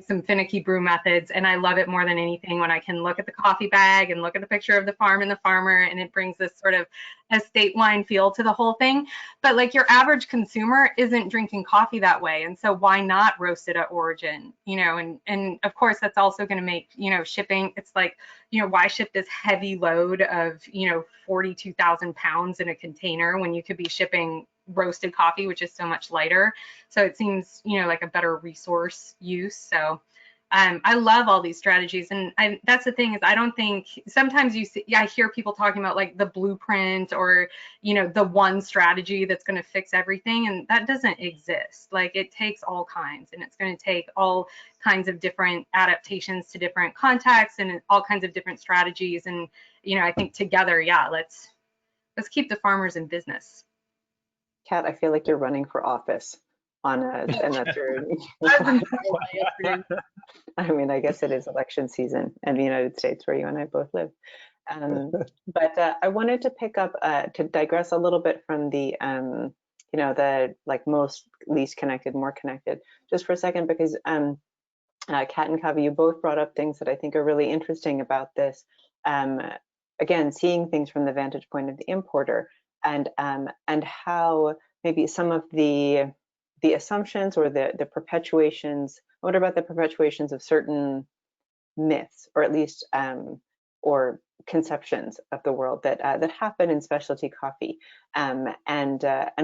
Speaker 5: some finicky brew methods, and I love it more than anything when I can look at the coffee bag and look at the picture of the farm and the farmer, and it brings this sort of estate wine feel to the whole thing. But like your average consumer isn't drinking coffee that way, and so why not roast it at origin? You know, and of course that's also going to make, you know, shipping. It's like, you know, why ship this heavy load of, you know, 42,000 pounds in a container when you could be shipping roasted coffee, which is so much lighter. So it seems, you know, like a better resource use. So I love all these strategies. And that's the thing, is I don't think, sometimes you see, I hear people talking about like the blueprint or, you know, the one strategy that's going to fix everything. And that doesn't exist. Like it takes all kinds, and it's going to take all kinds of different adaptations to different contexts and all kinds of different strategies. And, you know, I think together, yeah, let's keep the farmers in business.
Speaker 1: Kat, I feel like you're running for office on a, and that's your. I mean, I guess it is election season in the United States where you and I both live. But I wanted to pick up, to digress a little bit from the, you know, the like most least connected, more connected, just for a second, because Kat and Kavi, you both brought up things that I think are really interesting about this. Again, seeing things from the vantage point of the importer, and how maybe some of the assumptions or the perpetuations. I wonder about the perpetuations of certain myths, or at least or conceptions of the world that that happen in specialty coffee, and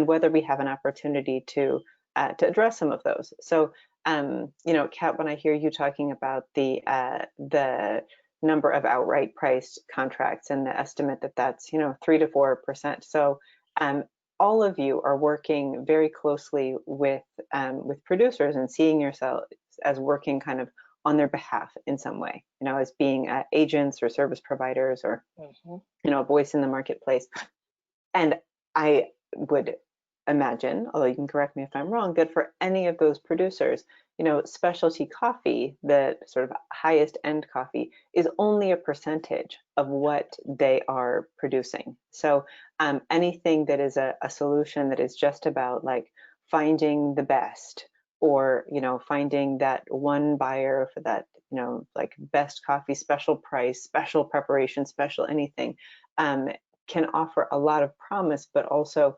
Speaker 1: whether we have an opportunity to address some of those. So, you know, Kat, when I hear you talking about the number of outright priced contracts and the estimate that that's, you know, 3 to 4%. So all of you are working very closely with producers and seeing yourselves as working kind of on their behalf in some way, you know, as being agents or service providers, or, you know, a voice in the marketplace. And I would imagine, although you can correct me if I'm wrong, that for any of those producers, you know, specialty coffee, the sort of highest end coffee, is only a percentage of what they are producing. So anything that is a solution that is just about like finding the best, or, you know, finding that one buyer for that, you know, like best coffee, special price, special preparation, special anything, can offer a lot of promise, but also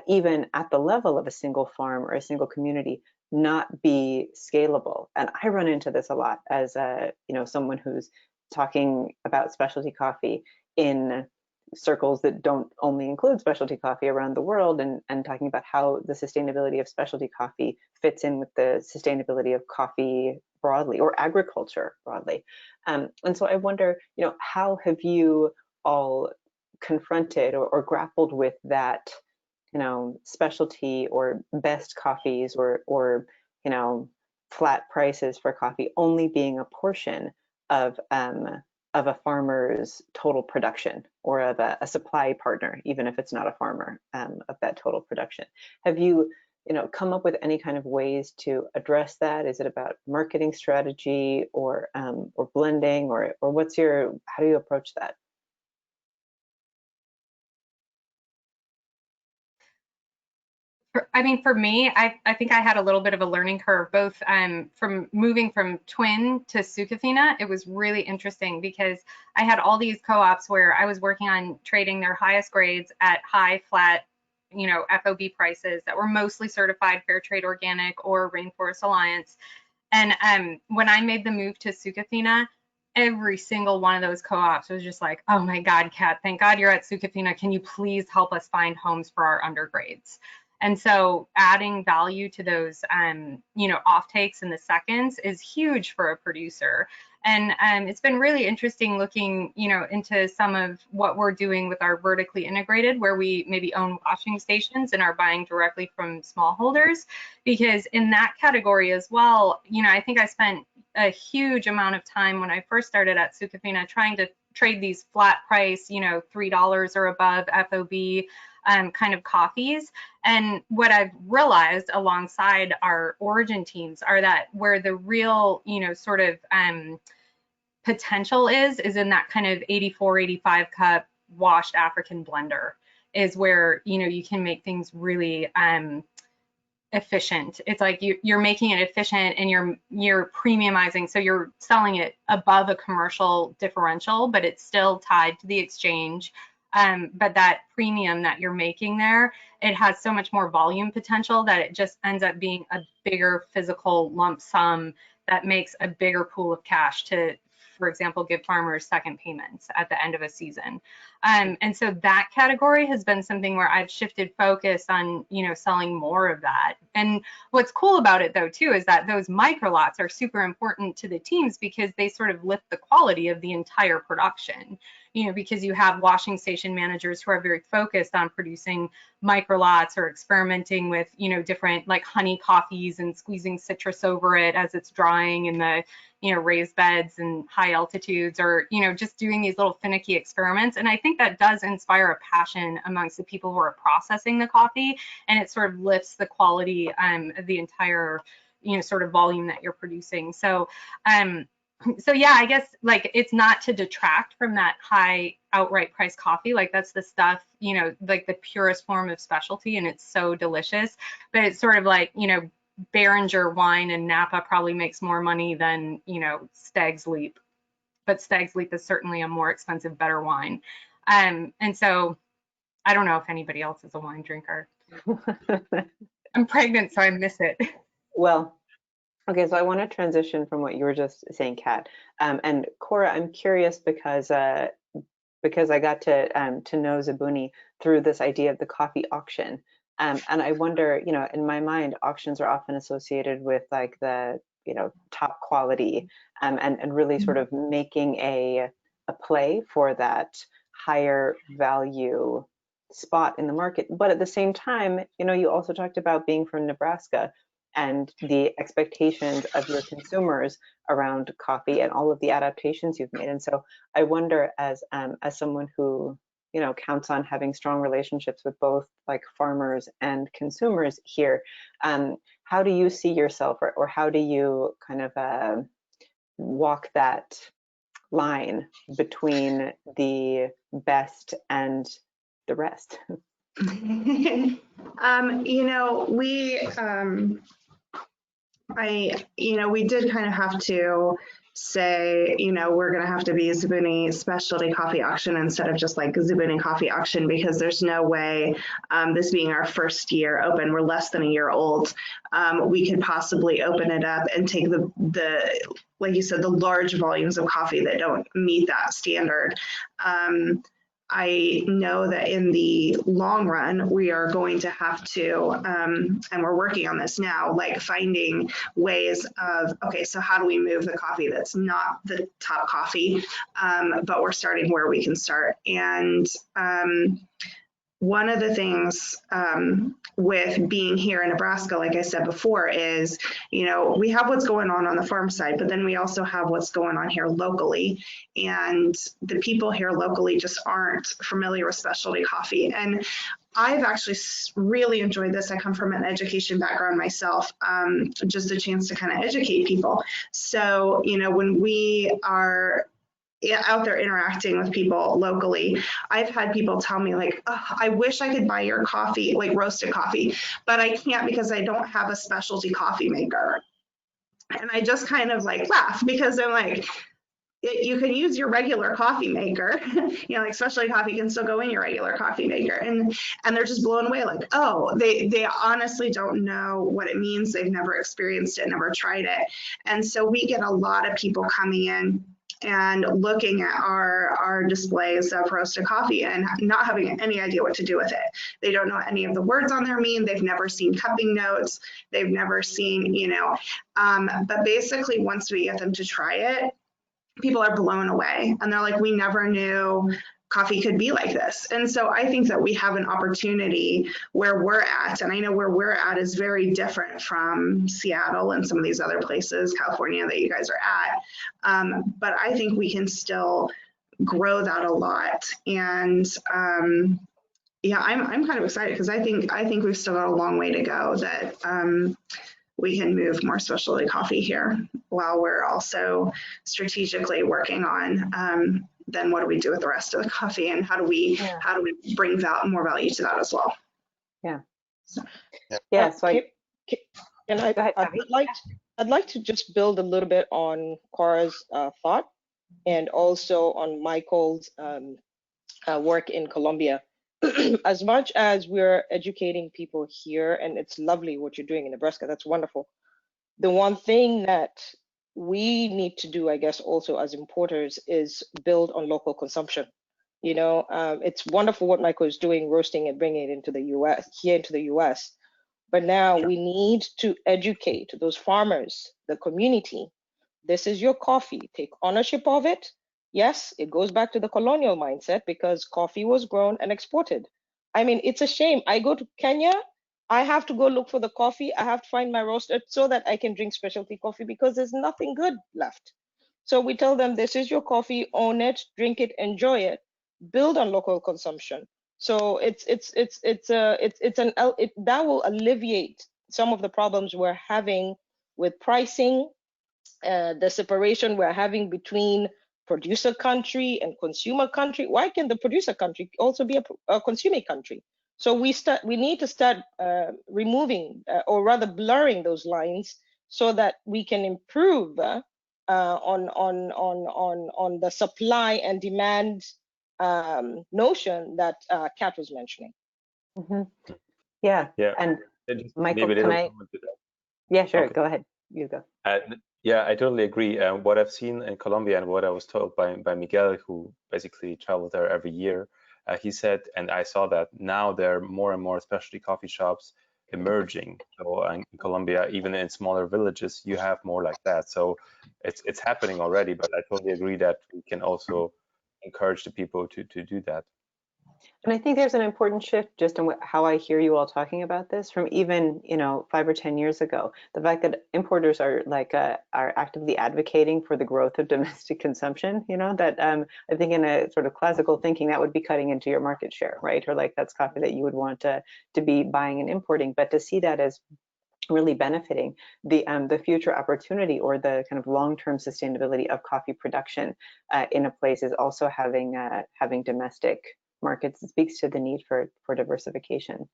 Speaker 1: even at the level of a single farm or a single community, not be scalable. And I run into this a lot as you know, someone who's talking about specialty coffee in circles that don't only include specialty coffee around the world, and talking about how the sustainability of specialty coffee fits in with the sustainability of coffee broadly, or agriculture broadly. And so I wonder, you know, how have you all confronted or grappled with that, you know, specialty or best coffees, or you know, flat prices for coffee only being a portion of a farmer's total production, or of a supply partner, even if it's not a farmer, of that total production? Have you, you know, come up with any kind of ways to address that? Is it about marketing strategy, or blending, or what's your, how do you approach that?
Speaker 5: I mean, for me, I think I had a little bit of a learning curve, both from moving from Twin to Sukafina. It was really interesting because I had all these co-ops where I was working on trading their highest grades at high flat, you know, FOB prices that were mostly certified Fair Trade Organic or Rainforest Alliance. And when I made the move to Sukafina, every single one of those co-ops was just like, oh my God, Kat, thank God you're at Sukafina. Can you please help us find homes for our undergrades? And so adding value to those, you know, off takes in the seconds is huge for a producer. And it's been really interesting looking, you know, into some of what we're doing with our vertically integrated, where we maybe own washing stations and are buying directly from smallholders, because in that category as well, you know, I think I spent a huge amount of time when I first started at Sukafina trying to trade these flat price, you know, $3 or above FOB kind of coffees. And what I've realized alongside our origin teams are that where the real, you know, sort of potential is in that kind of 84, 85 cup washed African blender, is where, you know, you can make things really efficient. It's like you're making it efficient and you're premiumizing, so you're selling it above a commercial differential, but it's still tied to the exchange. But that premium that you're making there, it has so much more volume potential that it just ends up being a bigger physical lump sum that makes a bigger pool of cash to, for example, give farmers second payments at the end of a season. And so that category has been something where I've shifted focus on, selling more of that. And what's cool about it though, too, is that those micro lots are super important to the teams because they sort of lift the quality of the entire production, because you have washing station managers who are very focused on producing micro lots or experimenting with, different like honey coffees and squeezing citrus over it as it's drying in the, raised beds and high altitudes, or, just doing these little finicky experiments. And I think that does inspire a passion amongst the people who are processing the coffee, and it sort of lifts the quality of the entire, sort of volume that you're producing. So, so yeah, I guess like it's not to detract from that high outright price coffee. Like that's the stuff, like the purest form of specialty, and it's so delicious. But it's sort of like, Behringer wine and Napa probably makes more money than, Stag's Leap. But Stag's Leap is certainly a more expensive, better wine. And so I don't know if anybody else is a wine drinker. I'm pregnant, so I miss it.
Speaker 1: Well, okay, so I want to transition from what you were just saying, Kat. And Cora, I'm curious because I got to know Zabuni through this idea of the coffee auction. And I wonder, in my mind, auctions are often associated with like the, top quality, and really sort of making a play for that higher value spot in the market. But at the same time, you also talked about being from Nebraska and the expectations of your consumers around coffee and all of the adaptations you've made. And so I wonder, as someone who counts on having strong relationships with both like farmers and consumers here, how do you see yourself, or how do you kind of walk that line between the best and the rest?
Speaker 4: We did kind of have to say, we're going to have to be Zabuni Specialty Coffee Auction instead of just like Zabuni Coffee Auction, because there's no way, this being our first year open, we're less than a year old, we could possibly open it up and take the like you said, the large volumes of coffee that don't meet that standard. I know that in the long run, we are going to have to, and we're working on this now, like finding ways of, okay, so how do we move the coffee that's not the top coffee, but we're starting where we can start. And one of the things with being here in Nebraska, like I said before, is, we have what's going on the farm side, but then we also have what's going on here locally. And the people here locally just aren't familiar with specialty coffee. And I've actually really enjoyed this. I come from an education background myself, just a chance to kind of educate people. So, when we are out there interacting with people locally, I've had people tell me like, oh, I wish I could buy your coffee, like roasted coffee, but I can't because I don't have a specialty coffee maker. And I just kind of like laugh, because I'm like, you can use your regular coffee maker, like specialty coffee can still go in your regular coffee maker. And they're just blown away, like, oh, they honestly don't know what it means. They've never experienced it, never tried it. And so we get a lot of people coming in and looking at our displays of roasted coffee and not having any idea what to do with it. They don't know any of the words on there mean. They've never seen cupping notes. They've never seen, but basically once we get them to try it, people are blown away, and they're like, we never knew coffee could be like this. And so I think that we have an opportunity where we're at, and I know where we're at is very different from Seattle and some of these other places, California, that you guys are at. But I think we can still grow that a lot. And yeah, I'm kind of excited, because I think we've still got a long way to go, that we can move more specialty coffee here, while we're also strategically working on then what do we do with the rest of the coffee, and how do we bring more value to that as well.
Speaker 1: Yeah.
Speaker 4: So,
Speaker 1: yeah. So
Speaker 3: Can I?
Speaker 1: Go ahead,
Speaker 3: I'd
Speaker 1: Kavi.
Speaker 3: like I'd like to just build a little bit on Cora's thought, and also on Michael's work in Colombia. As much as we're educating people here, and it's lovely what you're doing in Nebraska, that's wonderful. The one thing that we need to do, I guess, also as importers, is build on local consumption. You know, it's wonderful what Michael is doing, roasting and bringing it into the U.S. here into the U.S. But now we need to educate those farmers, the community. This is your coffee. Take ownership of it. Yes, it goes back to the colonial mindset because coffee was grown and exported. I mean, it's a shame. I go to Kenya, I have to go look for the coffee. I have to find my roaster so that I can drink specialty coffee because there's nothing good left. So we tell them, this is your coffee, own it, drink it, enjoy it, build on local consumption. So that will alleviate some of the problems we're having with pricing, the separation we're having between producer country and consumer country. Why can the producer country also be a consuming country? So we need to start removing or rather blurring those lines so that we can improve on the supply and demand notion that Kat was mentioning.
Speaker 1: Mm-hmm. Yeah. And Michael, can I? Yeah, sure. Okay. Go ahead. You go.
Speaker 2: Yeah, I totally agree. What I've seen in Colombia and what I was told by Miguel, who basically traveled there every year, he said, and I saw that now there are more and more specialty coffee shops emerging. So in Colombia, even in smaller villages, you have more like that. So it's happening already, but I totally agree that we can also encourage the people to do that.
Speaker 1: And I think there's an important shift just in how I hear you all talking about this from even, 5 or 10 years ago. The fact that importers are are actively advocating for the growth of domestic consumption, that I think in a sort of classical thinking that would be cutting into your market share, right? Or like that's coffee that you would want to be buying and importing, but to see that as really benefiting the future opportunity or the kind of long-term sustainability of coffee production in a place is also having domestic markets. It speaks to the need for diversification.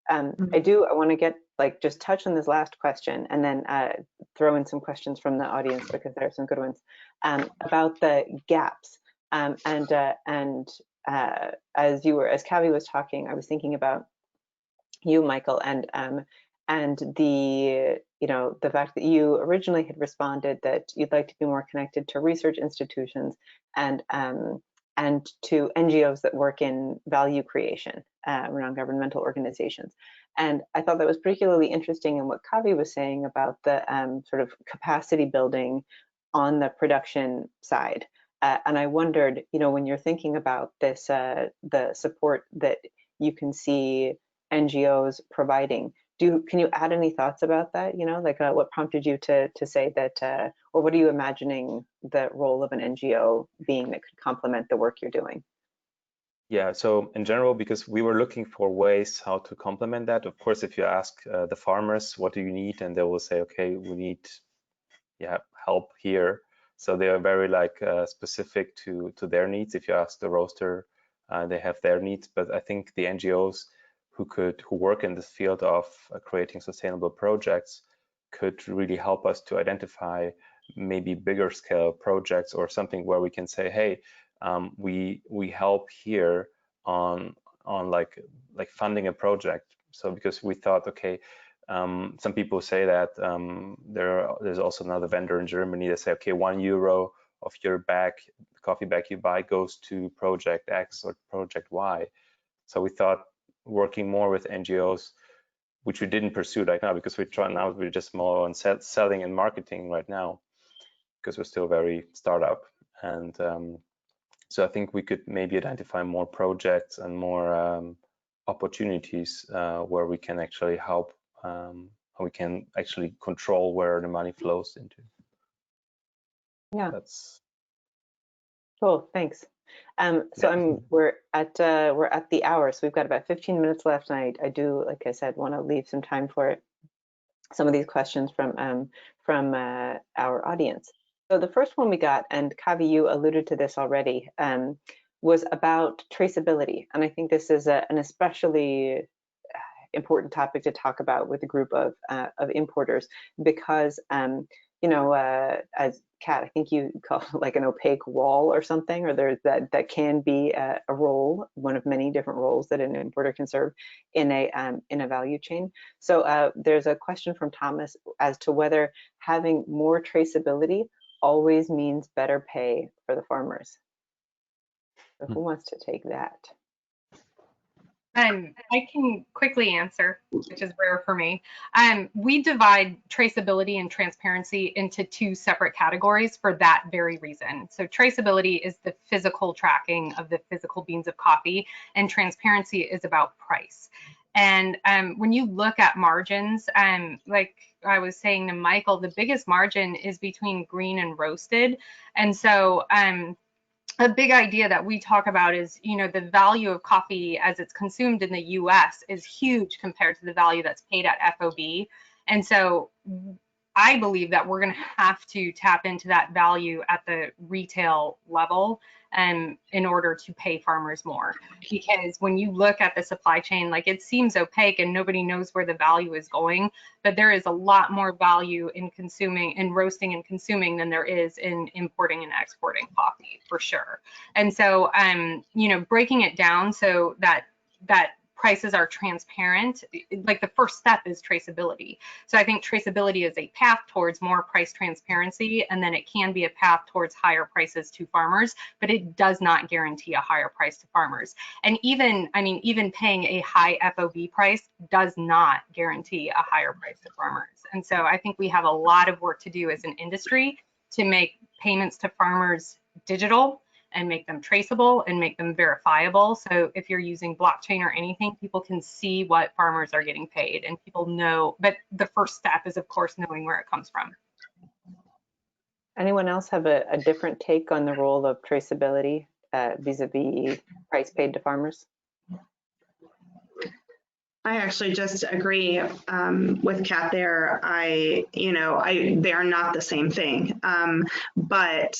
Speaker 1: I want to get just touch on this last question and then throw in some questions from the audience because there are some good ones about the gaps. As Kavi was talking, I was thinking about you, Michael, and the the fact that you originally had responded that you'd like to be more connected to research institutions and to NGOs that work in value creation, non-governmental organizations. And I thought that was particularly interesting in what Kavi was saying about the sort of capacity building on the production side. And I wondered, when you're thinking about this, the support that you can see NGOs providing, can you add any thoughts about that? What prompted you to say that, or what are you imagining the role of an NGO being that could complement the work you're doing?
Speaker 2: Yeah, so in general, because we were looking for ways how to complement that. Of course, if you ask the farmers, what do you need? And they will say, okay, we need help here. So they are very specific to their needs. If you ask the roaster, they have their needs. But I think the NGOs who work in this field of creating sustainable projects could really help us to identify maybe bigger scale projects or something where we can say, hey, we help here on funding a project. So because we thought, okay, some people say that there's also another vendor in Germany that say, okay, €1 of your coffee bag you buy goes to project X or project Y. So we thought working more with NGOs, which we didn't pursue right now because we're just more on selling and marketing right now because we're still very startup. And so I think we could maybe identify more projects and more opportunities where we can actually help, we can actually control where the money flows into.
Speaker 1: Yeah, that's cool. Thanks. So we're at the hour, so we've got about 15 minutes left, and I do, like I said, want to leave some time for some of these questions from our audience. So the first one we got, and Kavi, you alluded to this already, was about traceability, and I think this is an especially important topic to talk about with a group of importers, because you know, as Kat, I think you call it like an opaque wall or something, or there's that can be a role, one of many different roles that an importer can serve in a value chain. So there's a question from Thomas as to whether having more traceability always means better pay for the farmers. So who wants to take that?
Speaker 5: I can quickly answer, which is rare for me. We divide traceability and transparency into two separate categories for that very reason. So traceability is the physical tracking of the physical beans of coffee, and transparency is about price. And when you look at margins, like I was saying to Michael, the biggest margin is between green and roasted. And so a big idea that we talk about is, you know, the value of coffee as it's consumed in the US is huge compared to the value that's paid at FOB. And so I believe that we're going to have to tap into that value at the retail level in order to pay farmers more. Because when you look at the supply chain, like, it seems opaque and nobody knows where the value is going, but there is a lot more value in consuming, in roasting and consuming, than there is in importing and exporting coffee, for sure. And so, you know, breaking it down so that prices are transparent, like, the first step is traceability. So I think traceability is a path towards more price transparency, and then it can be a path towards higher prices to farmers, but it does not guarantee a higher price to farmers. And even, I mean, even paying a high FOB price does not guarantee a higher price to farmers. And so I think we have a lot of work to do as an industry to make payments to farmers digital, and make them traceable and make them verifiable. So if you're using blockchain or anything, people can see what farmers are getting paid, and people know. But the first step is, of course, knowing where it comes from.
Speaker 1: Anyone else have a different take on the role of traceability vis-a-vis price paid to farmers?
Speaker 4: I actually just agree with Kat there. They are not the same thing, but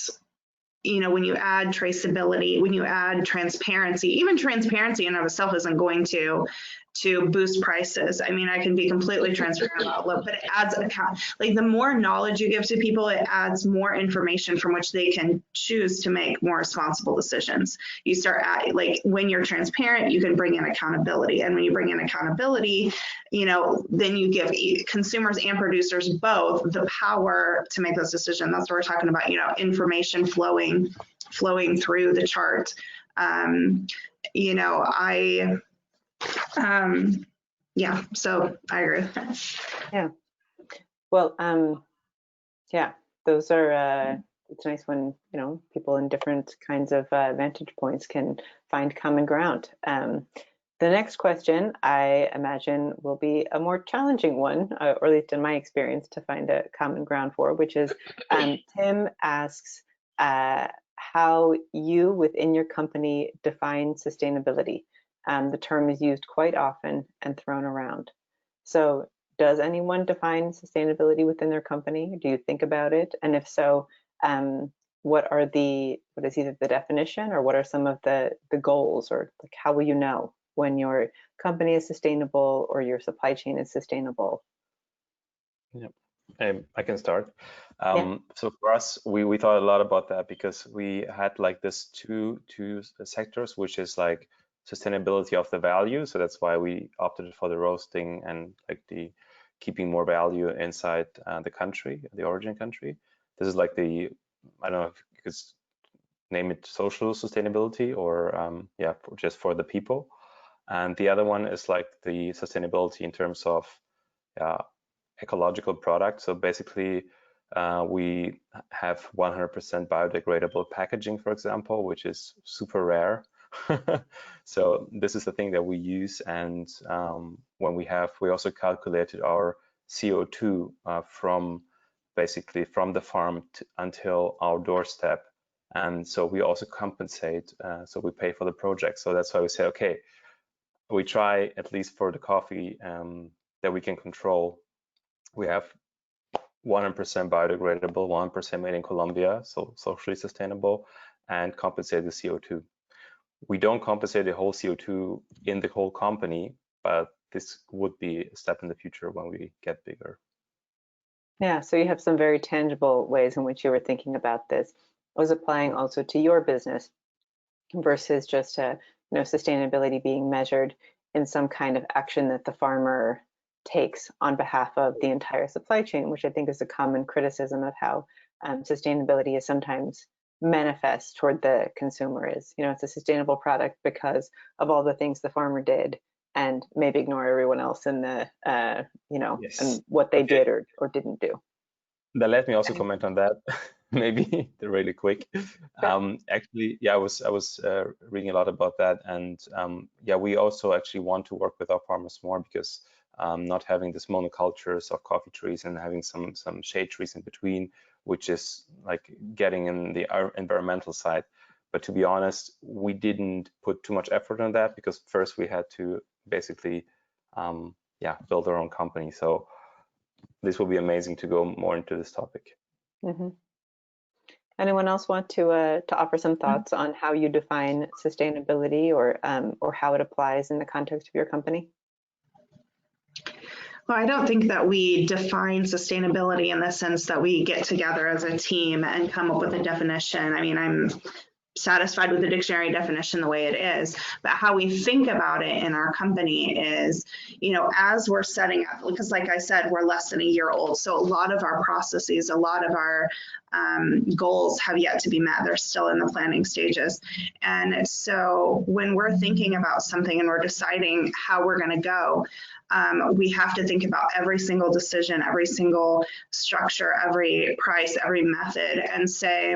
Speaker 4: you know, when you add traceability, when you add transparency, even transparency in and of itself isn't going to boost prices. I mean, I can be completely transparent about it, but it adds like, the more knowledge you give to people, it adds more information from which they can choose to make more responsible decisions. You start at, like, when you're transparent, you can bring in accountability, and when you bring in accountability, you know, then you give consumers and producers both the power to make those decisions. That's what we're talking about, you know, information flowing through the chart. You know, yeah, so I agree with that.
Speaker 1: Yeah. Well, yeah, those are, it's nice when, you know, people in different kinds of vantage points can find common ground. The next question, I imagine, will be a more challenging one, or at least in my experience, to find a common ground for, which is, Tim asks how you within your company define sustainability. The term is used quite often and thrown around. So does anyone define sustainability within their company? Do you think about it? And if so, what is either the definition, or what are some of the goals, or like, how will you know when your company is sustainable or your supply chain is sustainable?
Speaker 2: Yeah, I can start.
Speaker 1: Yeah.
Speaker 2: So for us, we thought a lot about that, because we had like this two sectors, which is like sustainability of the value. So that's why we opted for the roasting and like the keeping more value inside the country, the origin country. This is like the, I don't know if you could name it social sustainability, or yeah, just for the people. And the other one is like the sustainability in terms of ecological product. So basically, we have 100% biodegradable packaging, for example, which is super rare. So this is the thing that we use. And when we also calculated our CO2 from the farm until our doorstep. And so we also compensate, so we pay for the project. So that's why we say, okay, we try, at least for the coffee that we can control, we have 100% biodegradable, 1% made in Colombia, so socially sustainable, and compensate the CO2. We don't compensate the whole CO2 in the whole company, but this would be a step in the future when we get bigger.
Speaker 1: Yeah, so you have some very tangible ways in which you were thinking about this. I was applying also to your business versus just sustainability being measured in some kind of action that the farmer takes on behalf of the entire supply chain, which I think is a common criticism of how sustainability is sometimes manifest toward the consumer is, it's a sustainable product because of all the things the farmer did, and maybe ignore everyone else in the,
Speaker 2: Yes.
Speaker 1: and what they did or didn't do.
Speaker 2: That let me also comment on that, maybe really quick. Actually, yeah, I was reading a lot about that, and yeah, we also actually want to work with our farmers more because not having this monocultures of coffee trees and having some shade trees in between, which is like getting in the environmental side. But to be honest, we didn't put too much effort on that because first we had to basically, yeah, build our own company. So this will be amazing to go more into this topic.
Speaker 1: Mm-hmm. Anyone else want to offer some thoughts on how you define sustainability or how it applies in the context of your company?
Speaker 4: Well, I don't think that we define sustainability in the sense that we get together as a team and come up with a definition. I mean, I'm satisfied with the dictionary definition the way it is, but how we think about it in our company is, as we're setting up, because like I said, we're less than a year old. So a lot of our processes, a lot of our goals have yet to be met. They're still in the planning stages. And so when we're thinking about something and we're deciding how we're going to go, we have to think about every single decision, every single structure, every price, every method, and say,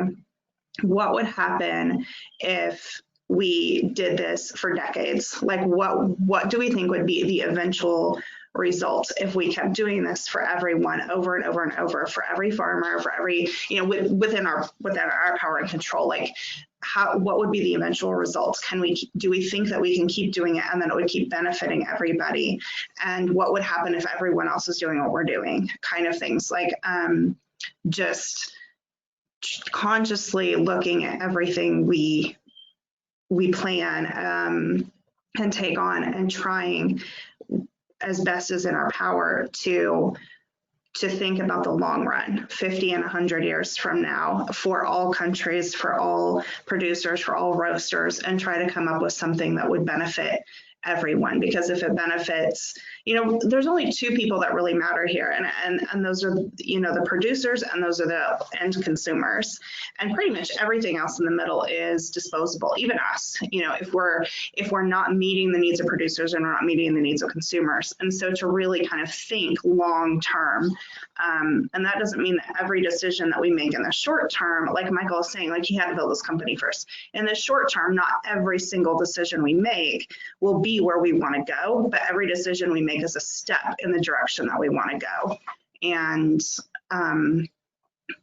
Speaker 4: what would happen if we did this for decades? Like what do we think would be the eventual result if we kept doing this for everyone over and over and over, for every farmer, for every, within our power and control? Like what would be the eventual results? Do we think that we can keep doing it and then it would keep benefiting everybody? And what would happen if everyone else is doing what we're doing? Kind of things like just consciously looking at everything we plan and take on and trying as best as in our power to think about the long run, 50 and 100 years from now, for all countries, for all producers, for all roasters, and try to come up with something that would benefit everyone. Because if it benefits, there's only two people that really matter here, and those are the producers, and those are the end consumers, and pretty much everything else in the middle is disposable. Even us, if we're not meeting the needs of producers and we're not meeting the needs of consumers. And so to really kind of think long term, and that doesn't mean that every decision that we make in the short term, like Michael was saying, like he had to build this company first. In the short term, not every single decision we make will be where we want to go, but every decision we make is a step in the direction that we want to go. And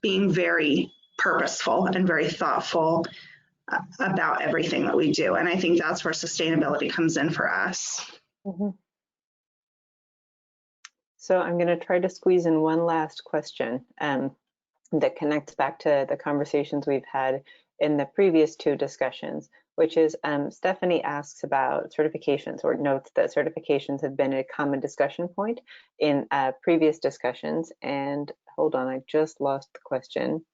Speaker 4: being very purposeful and very thoughtful about everything that we do. And I think that's where sustainability comes in for us.
Speaker 1: Mm-hmm. So I'm going to try to squeeze in one last question that connects back to the conversations we've had in the previous two discussions, which is Stephanie asks about certifications, or notes that certifications have been a common discussion point in previous discussions. And hold on, I just lost the question.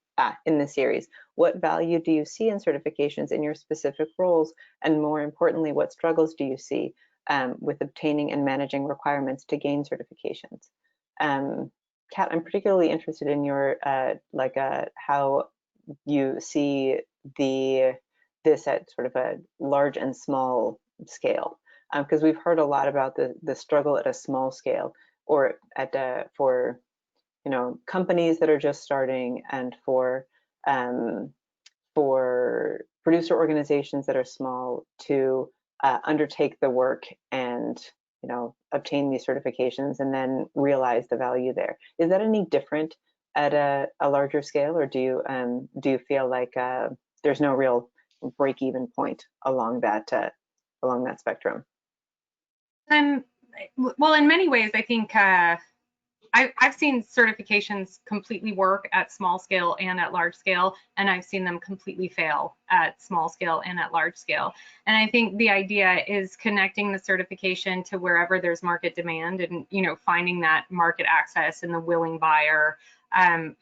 Speaker 1: In the series, what value do you see in certifications in your specific roles? And more importantly, what struggles do you see with obtaining and managing requirements to gain certifications? Kat, I'm particularly interested in your how you see this at sort of a large and small scale, because we've heard a lot about the struggle at a small scale, or for companies that are just starting, and for producer organizations that are small to undertake the work and obtain these certifications and then realize the value there. Is that any different at a larger scale, or do you feel like there's no real break-even point along that spectrum?
Speaker 5: Well, in many ways, I think I've seen certifications completely work at small scale and at large scale, and I've seen them completely fail at small scale and at large scale. And I think the idea is connecting the certification to wherever there's market demand, and finding that market access and the willing buyer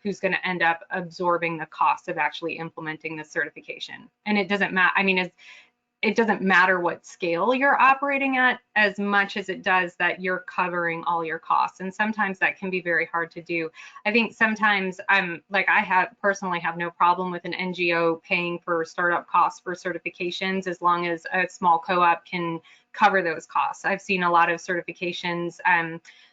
Speaker 5: who's going to end up absorbing the cost of actually implementing the certification. And it doesn't matter. I mean, it doesn't matter what scale you're operating at as much as it does that you're covering all your costs. And sometimes that can be very hard to do. I think sometimes I personally have no problem with an NGO paying for startup costs for certifications as long as a small co-op can cover those costs. I've seen a lot of certifications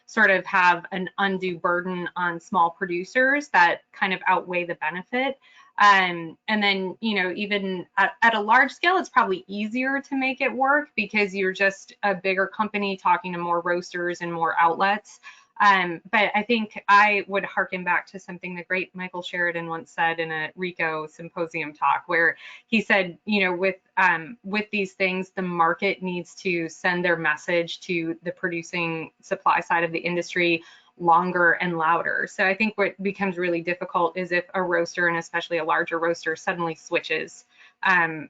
Speaker 5: sort of have an undue burden on small producers that kind of outweigh the benefit. And then, even at a large scale, it's probably easier to make it work because you're just a bigger company talking to more roasters and more outlets. But I think I would harken back to something the great Michael Sheridan once said in a RICO symposium talk, where he said, with these things, the market needs to send their message to the producing supply side of the industry longer and louder. So I think what becomes really difficult is if a roaster, and especially a larger roaster, suddenly switches, and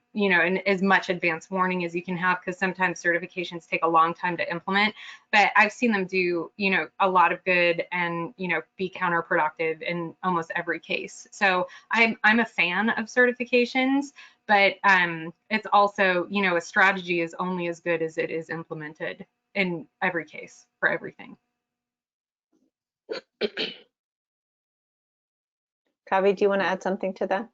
Speaker 5: as much advance warning as you can have, because sometimes certifications take a long time to implement. But I've seen them do, a lot of good and, be counterproductive in almost every case. So I'm a fan of certifications, but it's also, a strategy is only as good as it is implemented in every case for everything.
Speaker 1: Kavi, do you want to add something to that?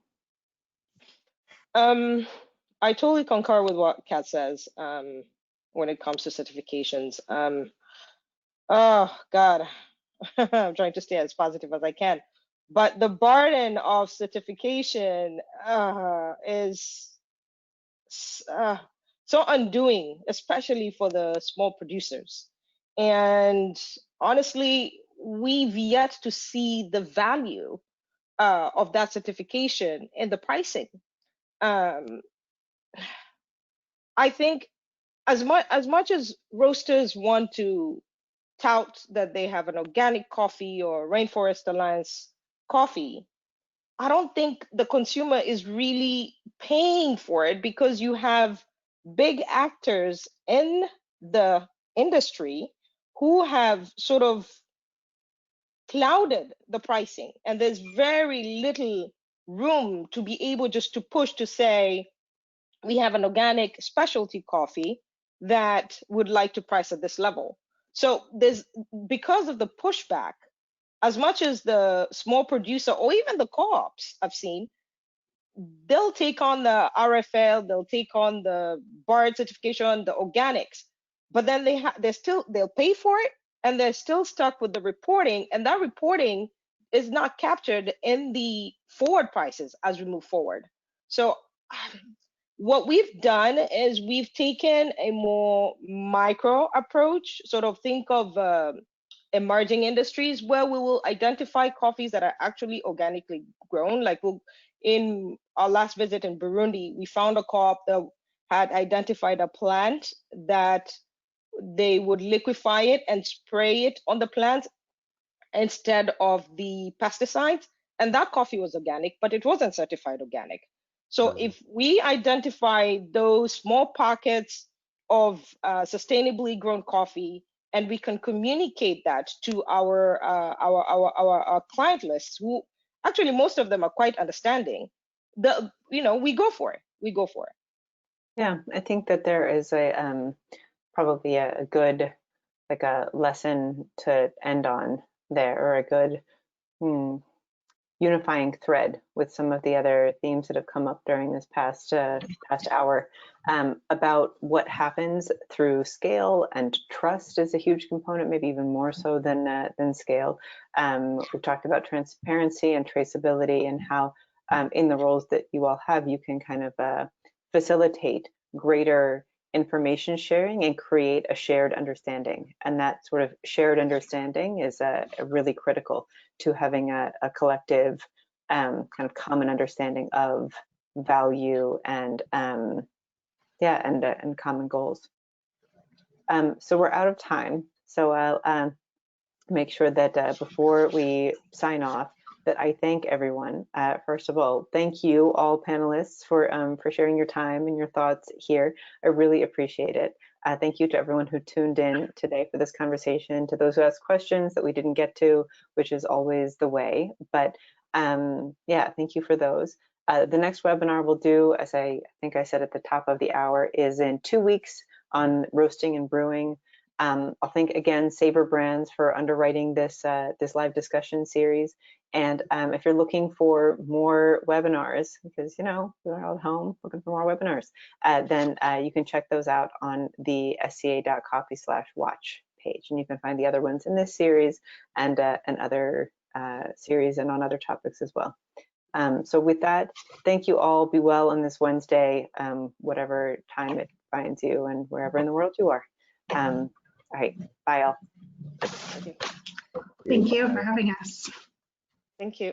Speaker 3: I totally concur with what Kat says when it comes to certifications. Oh God, I'm trying to stay as positive as I can, but the burden of certification is so undoing, especially for the small producers. And honestly, we've yet to see the value of that certification in the pricing. I think as much as roasters want to tout that they have an organic coffee or Rainforest Alliance coffee, I don't think the consumer is really paying for it, because you have big actors in the industry who have sort of clouded the pricing, and there's very little room to be able just to push to say, we have an organic specialty coffee that would like to price at this level. So there's, because of the pushback, as much as the small producer or even the co-ops I've seen, they'll take on the RFL, they'll take on the BARD certification, the organics, but then they'll pay for it, and they're still stuck with the reporting, and that reporting is not captured in the forward prices as we move forward. So what we've done is we've taken a more micro approach, sort of think of emerging industries, where we will identify coffees that are actually organically grown. Like in our last visit in Burundi, we found a co-op that had identified a plant that they would liquefy it and spray it on the plant instead of the pesticides. And that coffee was organic, but it wasn't certified organic. So if we identify those small pockets of sustainably grown coffee, and we can communicate that to our client lists, who actually most of them are quite understanding, we go for it. We go for it.
Speaker 1: Yeah, I think that there is a probably a good a lesson to end on there, or a good unifying thread with some of the other themes that have come up during this past hour, about what happens through scale, and trust is a huge component, maybe even more so than scale. We've talked about transparency and traceability, and how in the roles that you all have, you can kind of facilitate greater information sharing and create a shared understanding. And that sort of shared understanding is really critical to having a collective kind of common understanding of value and common goals. So we're out of time. So I'll make sure that before we sign off, that I thank everyone. First of all, thank you all panelists for sharing your time and your thoughts here. I really appreciate it. Thank you to everyone who tuned in today for this conversation, to those who asked questions that we didn't get to, which is always the way. But yeah, thank you for those. The next webinar we'll do, as I think I said at the top of the hour, is in 2 weeks on roasting and brewing. I'll thank again Saber Brands for underwriting this this live discussion series. And if you're looking for more webinars, because you know we're all at home looking for more webinars, then you can check those out on the sca.coffee/watch page, and you can find the other ones in this series and other series and on other topics as well. So with that, thank you all. Be well on this Wednesday, whatever time it finds you and wherever in the world you are. All right, bye all.
Speaker 4: Thank you for having us.
Speaker 3: Thank you.